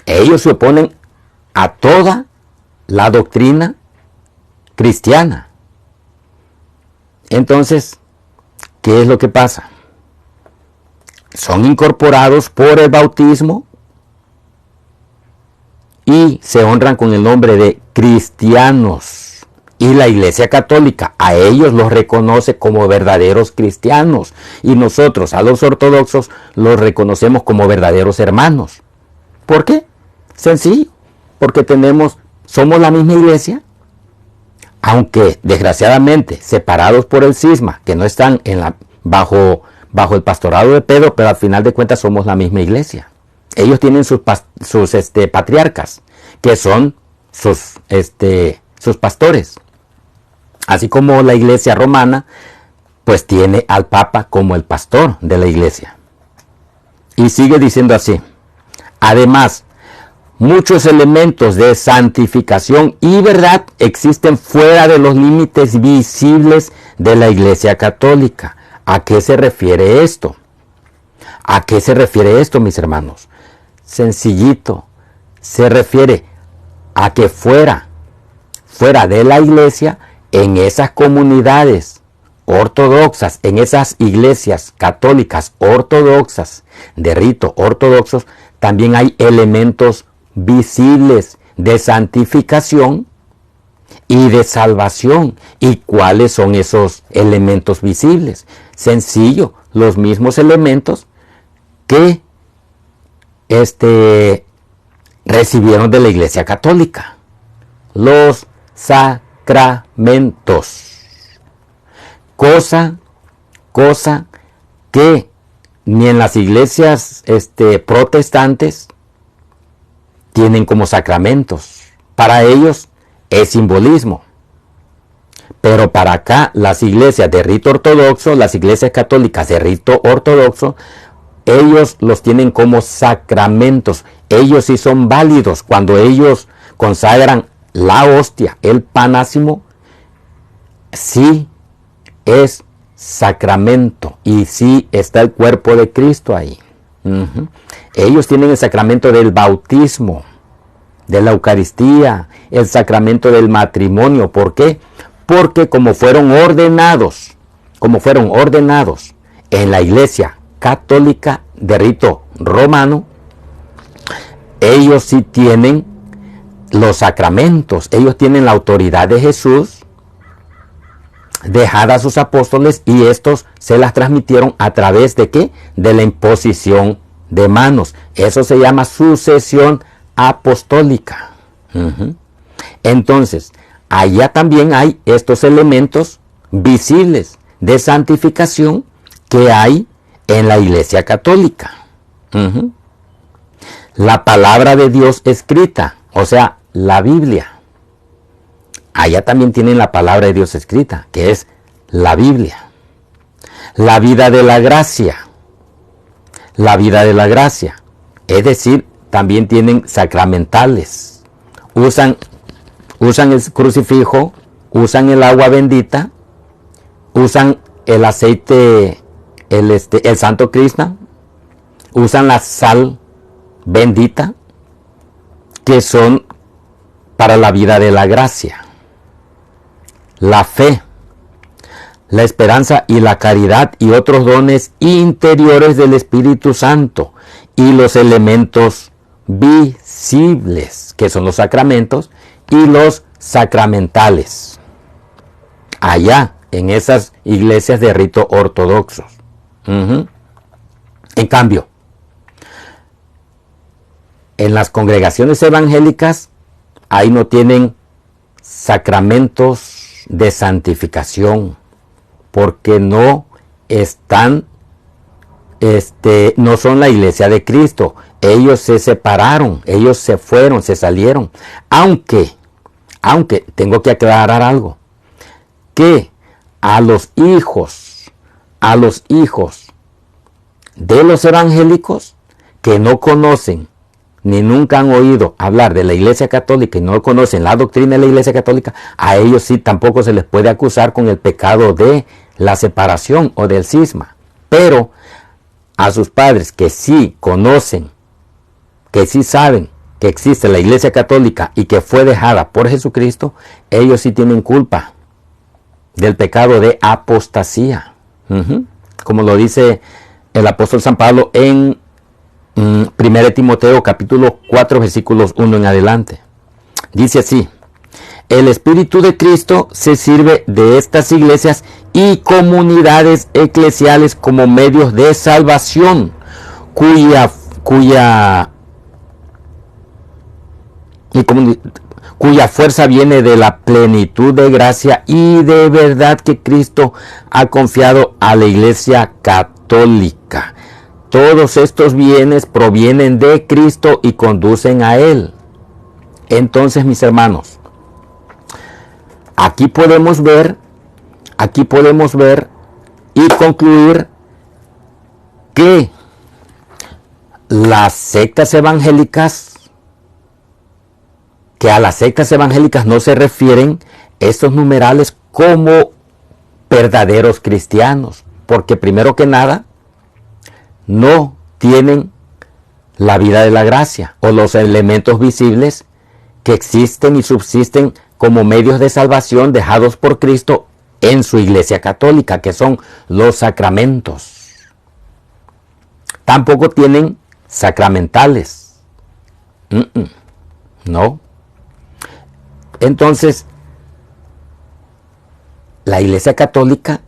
Ellos se oponen a toda la doctrina cristiana. Entonces, ¿qué es lo que pasa? Son incorporados por el bautismo y se honran con el nombre de cristianos. Y la Iglesia Católica a ellos los reconoce como verdaderos cristianos. Y nosotros a los ortodoxos los reconocemos como verdaderos hermanos. ¿Por qué? Sencillo. Porque somos la misma iglesia. Aunque desgraciadamente separados por el cisma, que no están bajo el pastorado de Pedro, pero al final de cuentas somos la misma iglesia. Ellos tienen sus patriarcas, que son sus pastores. Así como la iglesia romana, pues tiene al Papa como el pastor de la iglesia. Y sigue diciendo así. Además, muchos elementos de santificación y verdad existen fuera de los límites visibles de la Iglesia Católica. ¿A qué se refiere esto? ¿A qué se refiere esto, mis hermanos? Sencillito. Se refiere a que fuera de la iglesia, en esas comunidades ortodoxas, en esas iglesias católicas ortodoxas, de rito ortodoxos, también hay elementos visibles de santificación y de salvación. ¿Y cuáles son esos elementos visibles? Sencillo, los mismos elementos que recibieron de la Iglesia Católica. Los sacramentos. Cosa que ni en las iglesias protestantes tienen como sacramentos. Para ellos es simbolismo. Pero para acá, las iglesias de rito ortodoxo, las iglesias católicas de rito ortodoxo, ellos los tienen como sacramentos. Ellos sí son válidos cuando ellos consagran la hostia, el panásimo, sí es sacramento y sí está el cuerpo de Cristo ahí. Ellos tienen el sacramento del bautismo. de la Eucaristía, el sacramento del matrimonio. ¿Por qué? Porque como fueron ordenados en la Iglesia Católica de rito romano, ellos sí tienen los sacramentos, ellos tienen la autoridad de Jesús dejada a sus apóstoles, y estos se las transmitieron a través de ¿qué? De la imposición de manos. Eso se llama sucesión apostólica. Entonces, allá también hay estos elementos visibles de santificación que hay en la Iglesia Católica. La palabra de Dios escrita, o sea, la Biblia. Allá también tienen la palabra de Dios escrita, que es la Biblia. La vida de la gracia. La vida de la gracia. Es decir, también tienen sacramentales. Usan el crucifijo, usan el agua bendita, usan el aceite, el Santo Krishna, usan la sal bendita, que son para la vida de la gracia. La fe, la esperanza y la caridad y otros dones interiores del Espíritu Santo, y los elementos visibles, que son los sacramentos, y los sacramentales, allá en esas iglesias de rito ortodoxos. En cambio, en las congregaciones evangélicas, ahí no tienen sacramentos de santificación, porque no están, no son la iglesia de Cristo. Ellos se separaron, ellos se fueron, se salieron. Aunque tengo que aclarar algo, que a los hijos de los evangélicos que no conocen ni nunca han oído hablar de la Iglesia Católica y no conocen la doctrina de la Iglesia Católica, a ellos sí tampoco se les puede acusar con el pecado de la separación o del cisma. Pero a sus padres que sí conocen, que sí saben que existe la Iglesia Católica y que fue dejada por Jesucristo, ellos sí tienen culpa del pecado de apostasía. Como lo dice el apóstol San Pablo en 1 Timoteo capítulo 4 versículos 1 en adelante. Dice así: el Espíritu de Cristo se sirve de estas iglesias y comunidades eclesiales como medios de salvación, cuya fuerza viene de la plenitud de gracia y de verdad que Cristo ha confiado a la Iglesia Católica. Todos estos bienes provienen de Cristo y conducen a Él. Entonces, mis hermanos, aquí podemos ver y concluir que las sectas evangélicas, que a las sectas evangélicas no se refieren estos numerales como verdaderos cristianos, porque primero que nada no tienen la vida de la gracia o los elementos visibles que existen y subsisten como medios de salvación dejados por Cristo en su Iglesia Católica, que son los sacramentos. Tampoco tienen sacramentales. No. Entonces, la Iglesia Católica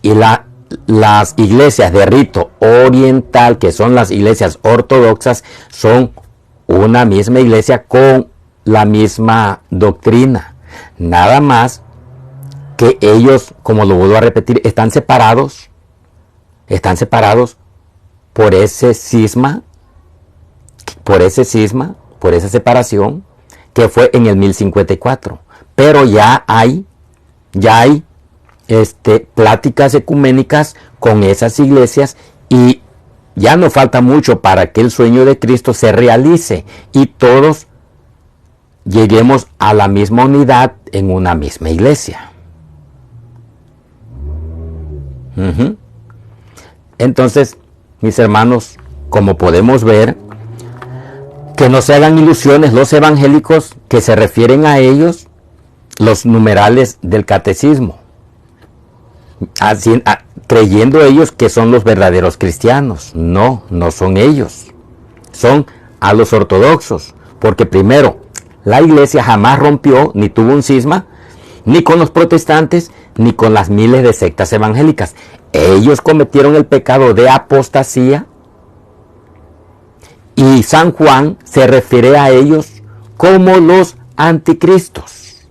y las iglesias de rito oriental, que son las iglesias ortodoxas, son una misma iglesia con la misma doctrina. Nada más que ellos, como lo vuelvo a repetir, están separados por ese cisma, por esa separación que fue en el 1054. Pero ya hay pláticas ecuménicas con esas iglesias y ya no falta mucho para que el sueño de Cristo se realice y todos lleguemos a la misma unidad en una misma iglesia. Entonces, mis hermanos, como podemos ver, Que no se hagan ilusiones los evangélicos que se refieren a ellos los numerales del catecismo, creyendo ellos que son los verdaderos cristianos. No, no son ellos, son a los ortodoxos, porque primero, la iglesia jamás rompió ni tuvo un cisma, ni con los protestantes, ni con las miles de sectas evangélicas. Ellos cometieron el pecado de apostasía, y San Juan se refiere a ellos como los anticristos.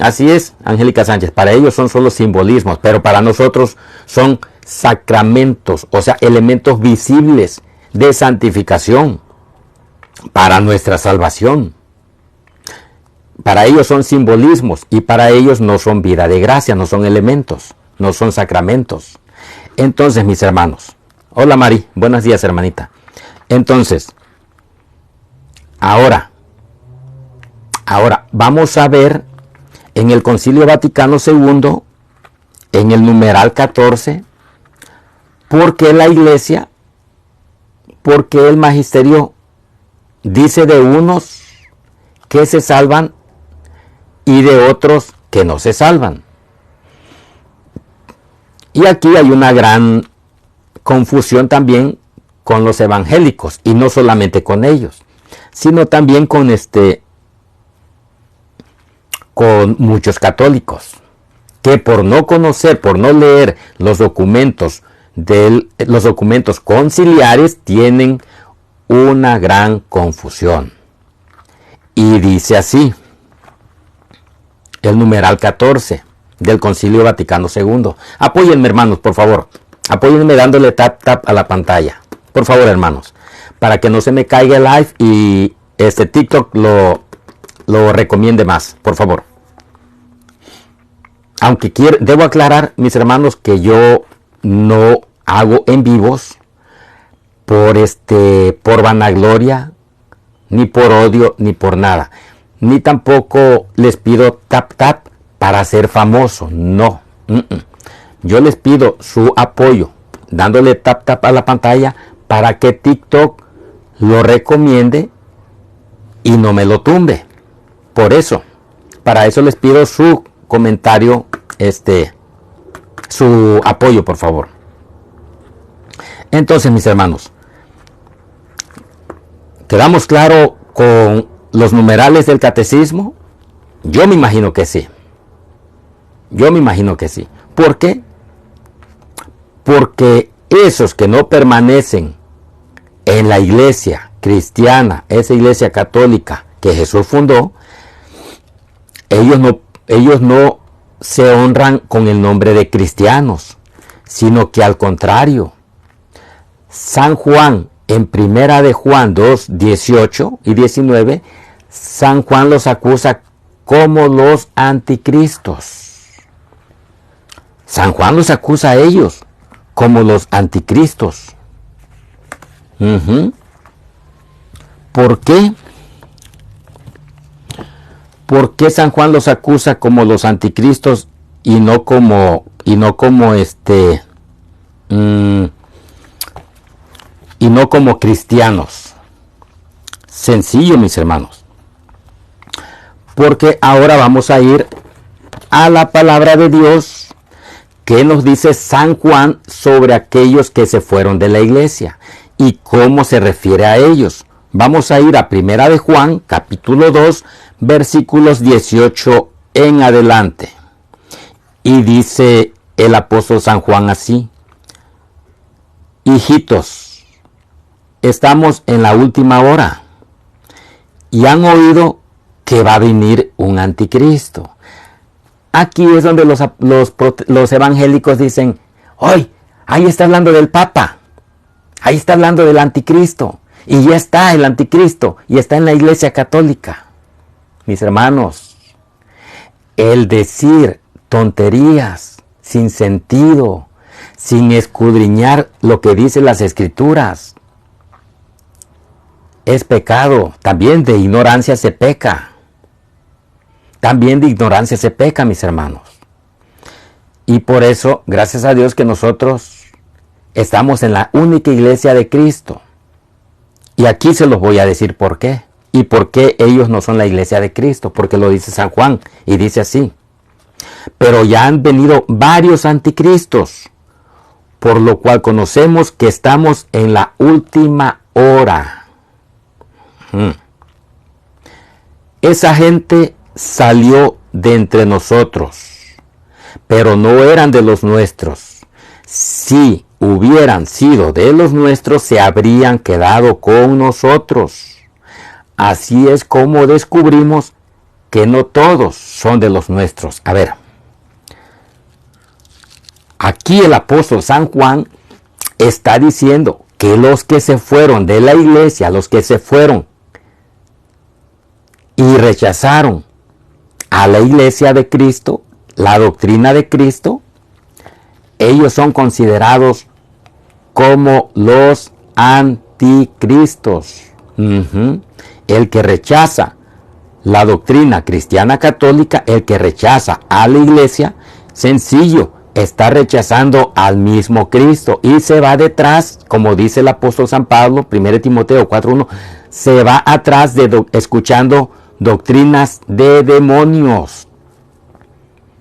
Así es, Angélica Sánchez, para ellos son solo simbolismos, pero para nosotros son sacramentos, o sea, elementos visibles de santificación para nuestra salvación. Para ellos son simbolismos y para ellos no son vida de gracia, no son elementos, no son sacramentos. Entonces, mis hermanos, hola Mari, buenos días hermanita. Entonces, ahora vamos a ver en el Concilio Vaticano II, en el numeral 14, por qué la Iglesia, por qué el magisterio dice de unos que se salvan y de otros que no se salvan. Y aquí hay una gran confusión también con los evangélicos, y no solamente con ellos, sino también con muchos católicos, que por no conocer, por no leer los documentos conciliares, tienen una gran confusión. Y dice así, el numeral 14 del Concilio Vaticano II. Apóyenme, hermanos, por favor. Apóyenme dándole tap a la pantalla. Por favor, hermanos. Para que no se me caiga el live y TikTok lo recomiende más. Por favor. Aunque debo aclarar, mis hermanos, que yo no hago en vivos por vanagloria, ni por odio, ni por nada. Ni tampoco les pido tap para ser famoso. No. Yo les pido su apoyo, dándole tap a la pantalla para que TikTok lo recomiende y no me lo tumbe. Por eso, para eso les pido su comentario, su apoyo, por favor. Entonces, mis hermanos, ¿quedamos claro con los numerales del catecismo? Yo me imagino que sí. Yo me imagino que sí. ¿Por qué? Porque esos que no permanecen en la iglesia cristiana, esa iglesia católica que Jesús fundó, ellos no se honran con el nombre de cristianos, sino que al contrario, San Juan, en primera de Juan 2, 18 y 19, San Juan los acusa como los anticristos. San Juan los acusa a ellos como los anticristos. ¿Por qué? ¿Por qué San Juan los acusa como los anticristos y no como cristianos? Sencillo, mis hermanos. Porque ahora vamos a ir a la palabra de Dios que nos dice San Juan sobre aquellos que se fueron de la iglesia y cómo se refiere a ellos. Vamos a ir a primera de Juan, capítulo 2, versículos 18 en adelante. Y dice el apóstol San Juan así: hijitos, estamos en la última hora y han oído que va a venir un anticristo. Aquí es donde los evangélicos dicen: ¡ay! Ahí está hablando del Papa, ahí está hablando del anticristo, y ya está el anticristo, y está en la iglesia católica. Mis hermanos, el decir tonterías sin sentido, sin escudriñar lo que dicen las escrituras, es pecado. También de ignorancia se peca. También de ignorancia se peca, mis hermanos. Y por eso, gracias a Dios que nosotros estamos en la única iglesia de Cristo. Y aquí se los voy a decir por qué. Y por qué ellos no son la iglesia de Cristo. Porque lo dice San Juan y dice así. Pero ya han venido varios anticristos, por lo cual conocemos que estamos en la última hora. Esa gente salió de entre nosotros, pero no eran de los nuestros. Si hubieran sido de los nuestros, se habrían quedado con nosotros. Así es como descubrimos que no todos son de los nuestros. A ver, aquí el apóstol San Juan está diciendo que los que se fueron de la iglesia, los que se fueron y rechazaron a la iglesia de Cristo, la doctrina de Cristo, ellos son considerados como los anticristos. El que rechaza la doctrina cristiana católica, el que rechaza a la iglesia, sencillo, está rechazando al mismo Cristo y se va detrás, como dice el apóstol San Pablo, 1 Timoteo 4:1, se va atrás de escuchando doctrinas de demonios.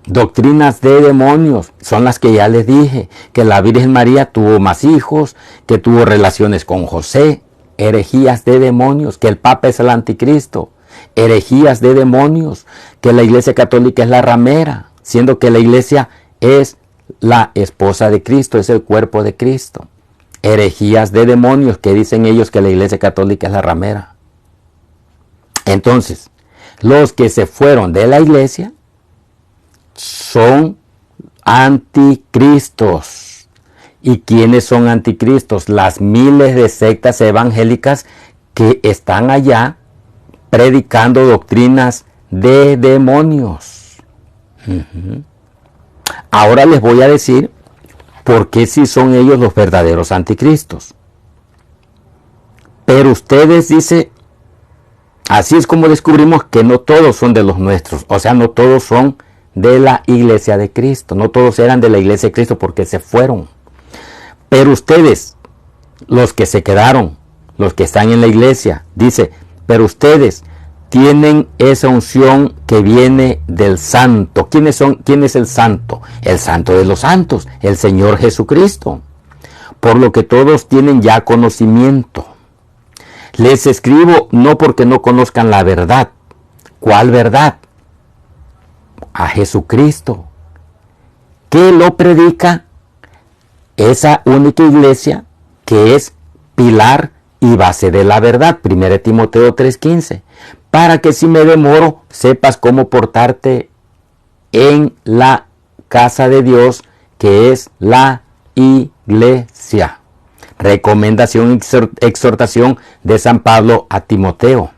Doctrinas de demonios son las que ya les dije, que la Virgen María tuvo más hijos, que tuvo relaciones con José, herejías de demonios, que el Papa es el anticristo, herejías de demonios, que la Iglesia Católica es la ramera, siendo que la Iglesia es la esposa de Cristo, es el cuerpo de Cristo. Herejías de demonios, que dicen ellos que la Iglesia Católica es la ramera. Entonces, los que se fueron de la Iglesia son anticristos. ¿Y quiénes son anticristos? Las miles de sectas evangélicas que están allá predicando doctrinas de demonios. Ahora les voy a decir por qué sí son ellos los verdaderos anticristos. Pero ustedes, dice, así es como descubrimos que no todos son de los nuestros. O sea, no todos son de la iglesia de Cristo. No todos eran de la iglesia de Cristo porque se fueron. Pero ustedes, los que se quedaron, los que están en la iglesia, dice, pero ustedes tienen esa unción que viene del santo. ¿Quién es el santo? El santo de los santos, el Señor Jesucristo. Por lo que todos tienen ya conocimiento. Les escribo no porque no conozcan la verdad. ¿Cuál verdad? A Jesucristo, que lo predica esa única iglesia que es pilar y base de la verdad. 1 Timoteo 3:15. Para que si me demoro, sepas cómo portarte en la casa de Dios, que es la iglesia. Recomendación y exhortación de San Pablo a Timoteo.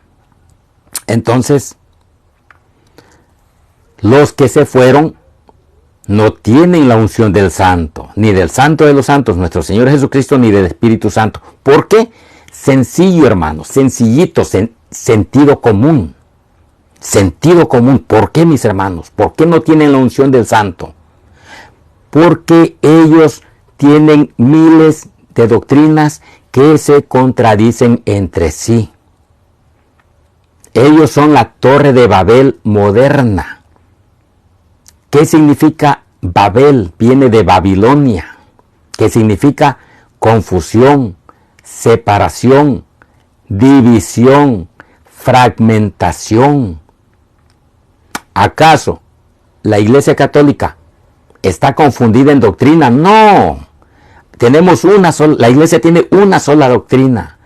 Entonces, los que se fueron no tienen la unción del santo, ni del santo de los santos, nuestro Señor Jesucristo, ni del Espíritu Santo. ¿Por qué? Sencillo, hermanos, sencillito, sentido común. Sentido común. ¿Por qué, mis hermanos? ¿Por qué no tienen la unción del santo? Porque ellos tienen miles de doctrinas que se contradicen entre sí. Ellos son la Torre de Babel moderna. ¿Qué significa Babel? Viene de Babilonia, que significa confusión, separación, división, fragmentación. ¿Acaso la Iglesia Católica está confundida en doctrina? No. La Iglesia tiene una sola doctrina.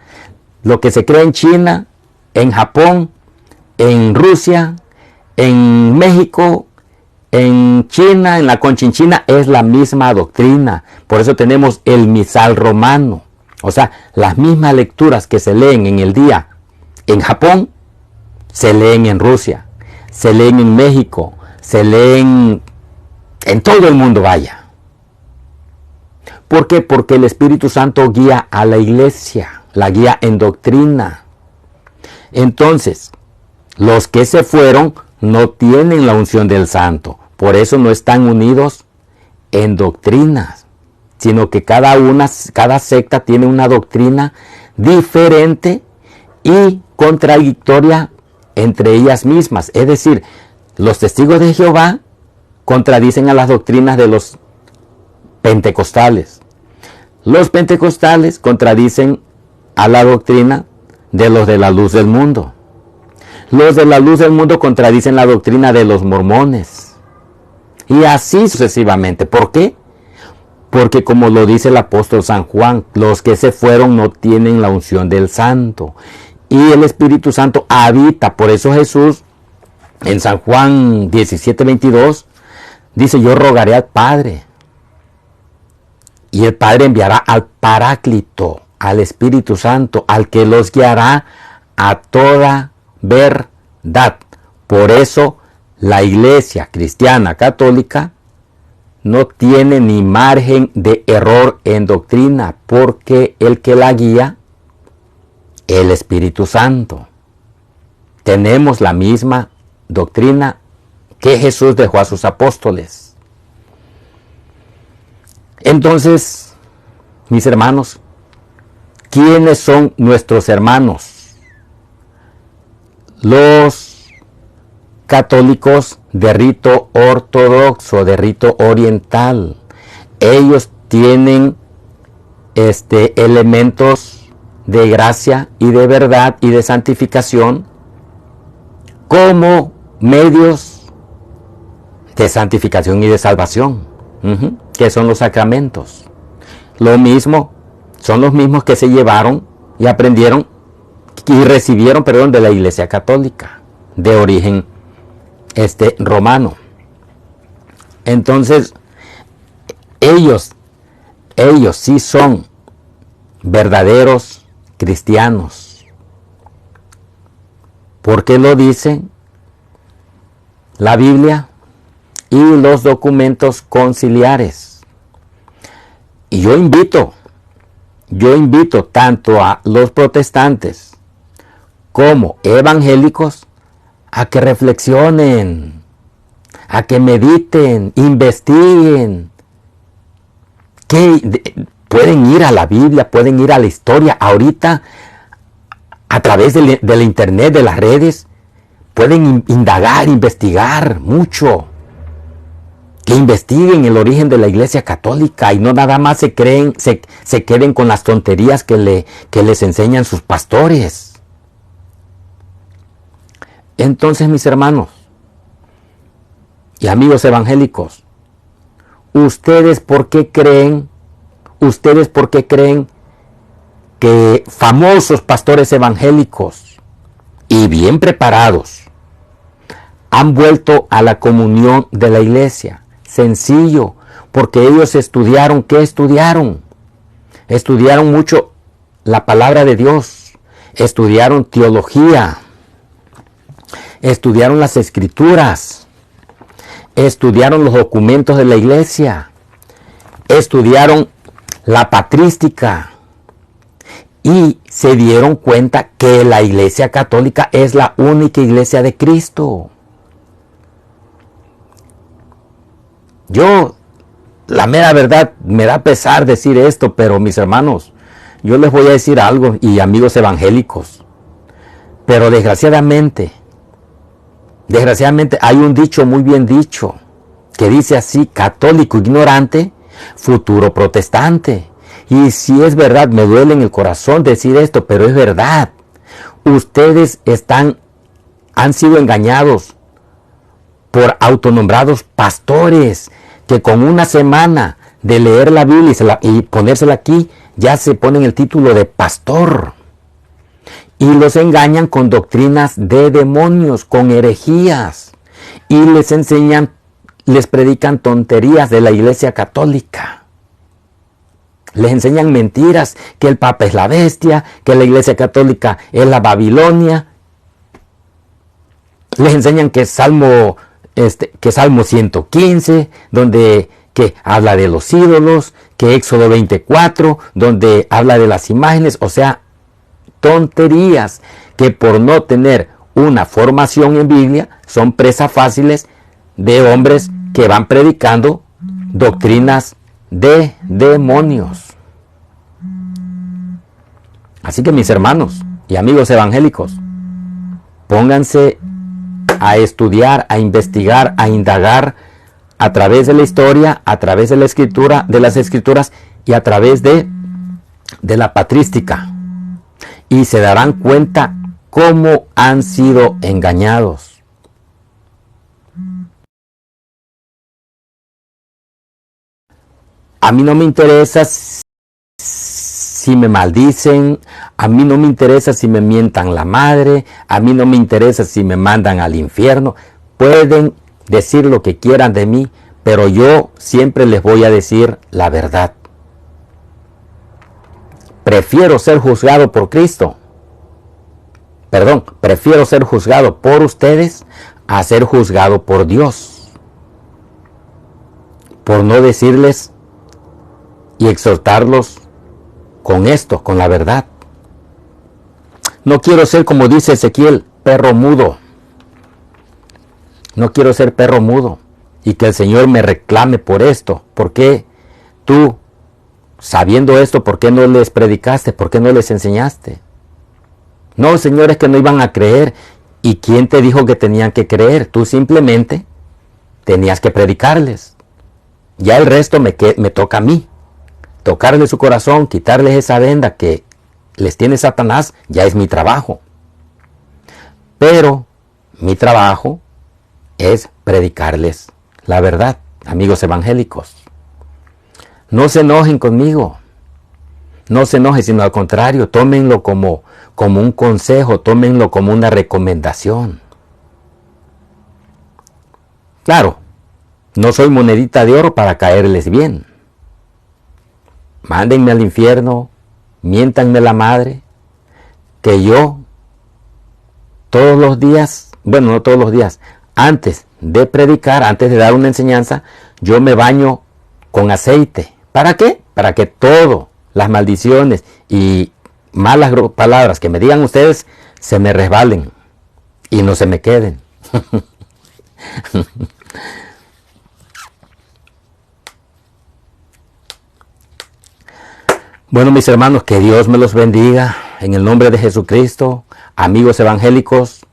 Lo que se cree en China, en Japón, en Rusia, en México, en China, en la Conchinchina, es la misma doctrina. Por eso tenemos el misal romano. O sea, las mismas lecturas que se leen en el día en Japón, se leen en Rusia, se leen en México, se leen en todo el mundo, vaya. ¿Por qué? Porque el Espíritu Santo guía a la iglesia, la guía en doctrina. Entonces, los que se fueron no tienen la unción del santo. Por eso no están unidos en doctrinas, sino que cada secta tiene una doctrina diferente y contradictoria entre ellas mismas. Es decir, los testigos de Jehová contradicen a las doctrinas de los pentecostales. Los pentecostales contradicen a la doctrina de los de la luz del mundo. Los de la luz del mundo contradicen la doctrina de los mormones. Y así sucesivamente. ¿Por qué? Porque como lo dice el apóstol San Juan, los que se fueron no tienen la unción del Santo. Y el Espíritu Santo habita. Por eso Jesús en San Juan 17:22 dice: yo rogaré al Padre. Y el Padre enviará al Paráclito, al Espíritu Santo, al que los guiará a toda verdad. Por eso la Iglesia Cristiana Católica no tiene ni margen de error en doctrina, porque el que la guía, el Espíritu Santo. Tenemos la misma doctrina que Jesús dejó a sus apóstoles. Entonces, mis hermanos, ¿quiénes son nuestros hermanos? Los católicos de rito ortodoxo, de rito oriental. Ellos tienen elementos de gracia y de verdad y de santificación como medios de santificación y de salvación, que son los sacramentos. Lo mismo, son los mismos que se llevaron y aprendieron y recibieron, de la Iglesia Católica, de origen romano. Entonces, ellos sí son verdaderos cristianos. ¿Por qué lo dicen la Biblia y los documentos conciliares? Y yo invito tanto a los protestantes como evangélicos a que reflexionen, a que mediten, investiguen, que pueden ir a la Biblia, pueden ir a la historia. Ahorita, a través de la internet, de las redes, pueden indagar, investigar mucho. Que investiguen el origen de la Iglesia Católica y no nada más se queden con las tonterías que les enseñan sus pastores. Entonces, mis hermanos y amigos evangélicos, ¿ustedes por qué creen que famosos pastores evangélicos y bien preparados han vuelto a la comunión de la iglesia? Sencillo, porque ellos estudiaron. ¿Qué estudiaron? Estudiaron mucho la palabra de Dios, estudiaron teología, estudiaron las escrituras, estudiaron los documentos de la iglesia, estudiaron la patrística y se dieron cuenta que la Iglesia Católica es la única iglesia de Cristo. Yo, la mera verdad, me da pesar decir esto, pero mis hermanos, yo les voy a decir algo, y amigos evangélicos, pero desgraciadamente hay un dicho muy bien dicho, que dice así: católico ignorante, futuro protestante. Y si es verdad, me duele en el corazón decir esto, pero es verdad. Ustedes han sido engañados por autonombrados pastores que con una semana de leer la Biblia y ponérsela aquí, ya se ponen el título de pastor. Y los engañan con doctrinas de demonios, con herejías. Y les predican tonterías de la Iglesia Católica. Les enseñan mentiras, que el Papa es la bestia, que la Iglesia Católica es la Babilonia. Les enseñan que Salmo 115, que habla de los ídolos, que Éxodo 24, donde habla de las imágenes. O sea, tonterías que por no tener una formación en Biblia son presas fáciles de hombres que van predicando doctrinas de demonios. Así que, mis hermanos, y amigos evangélicos, pónganse a estudiar, a investigar, a indagar a través de la historia, a través de la escritura, de las escrituras y a través de la patrística. Y se darán cuenta cómo han sido engañados. A mí no me interesa si me maldicen, a mí no me interesa si me mientan la madre, a mí no me interesa si me mandan al infierno. Pueden decir lo que quieran de mí, pero yo siempre les voy a decir la verdad. Prefiero ser juzgado por Cristo. Prefiero ser juzgado por ustedes a ser juzgado por Dios. Por no decirles y exhortarlos con esto, con la verdad. No quiero ser, como dice Ezequiel, perro mudo. No quiero ser perro mudo y que el Señor me reclame por esto. ¿Por qué tú, sabiendo esto, por qué no les predicaste? ¿Por qué no les enseñaste? No, señores, que no iban a creer. ¿Y quién te dijo que tenían que creer? Tú simplemente tenías que predicarles. Ya el resto me toca a mí. Tocarles su corazón, quitarles esa venda que les tiene Satanás, ya es mi trabajo. Pero mi trabajo es predicarles la verdad, amigos evangélicos. No se enojen conmigo. No se enojen, sino al contrario, tómenlo como un consejo, tómenlo como una recomendación. Claro, no soy monedita de oro para caerles bien. Mándenme al infierno, miéntanme la madre, que yo todos los días, bueno, no todos los días, antes de predicar, antes de dar una enseñanza, yo me baño con aceite. ¿Para qué? Para que todas las maldiciones y malas palabras que me digan ustedes se me resbalen y no se me queden. Bueno, mis hermanos, que Dios me los bendiga en el nombre de Jesucristo. Amigos evangélicos,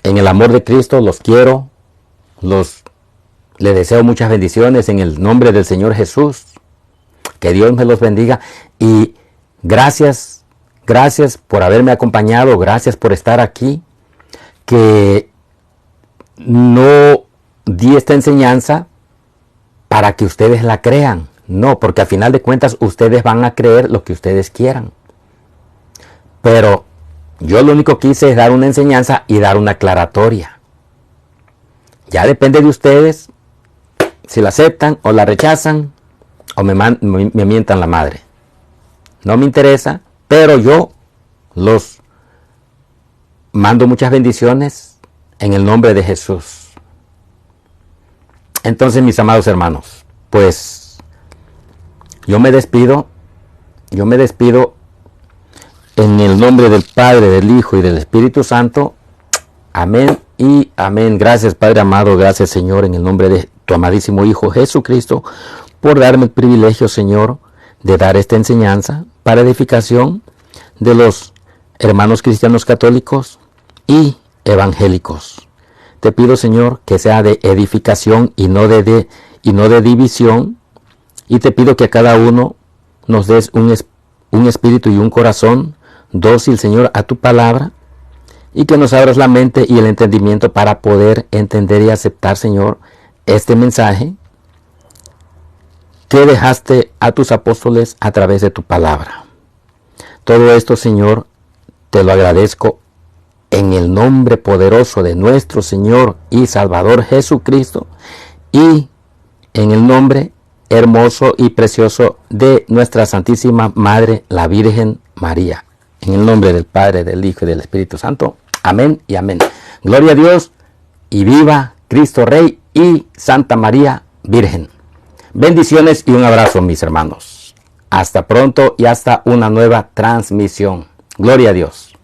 en el amor de Cristo los quiero, les deseo muchas bendiciones en el nombre del Señor Jesús. Que Dios me los bendiga y gracias por haberme acompañado, gracias por estar aquí. Que no di esta enseñanza para que ustedes la crean. No, porque a final de cuentas ustedes van a creer lo que ustedes quieran. Pero yo lo único que hice es dar una enseñanza y dar una aclaratoria. Ya depende de ustedes si la aceptan o la rechazan o me mientan la madre. No me interesa, pero yo los mando muchas bendiciones en el nombre de Jesús. Entonces, mis amados hermanos, pues yo me despido en el nombre del Padre, del Hijo y del Espíritu Santo. Amén y amén. Gracias, Padre amado, gracias, Señor, en el nombre de tu amadísimo Hijo Jesucristo, por darme el privilegio, Señor, de dar esta enseñanza para edificación de los hermanos cristianos católicos y evangélicos. Te pido, Señor, que sea de edificación y no de división. Y te pido que a cada uno nos des un espíritu y un corazón dócil, Señor, a tu palabra. Y que nos abras la mente y el entendimiento para poder entender y aceptar, Señor, este mensaje que dejaste a tus apóstoles a través de tu palabra. Todo esto, Señor, te lo agradezco en el nombre poderoso de nuestro Señor y Salvador Jesucristo y en el nombre hermoso y precioso de nuestra Santísima Madre, la Virgen María. En el nombre del Padre, del Hijo y del Espíritu Santo. Amén y amén. Gloria a Dios y viva Cristo Rey y Santa María Virgen. Bendiciones y un abrazo, mis hermanos. Hasta pronto y hasta una nueva transmisión. Gloria a Dios.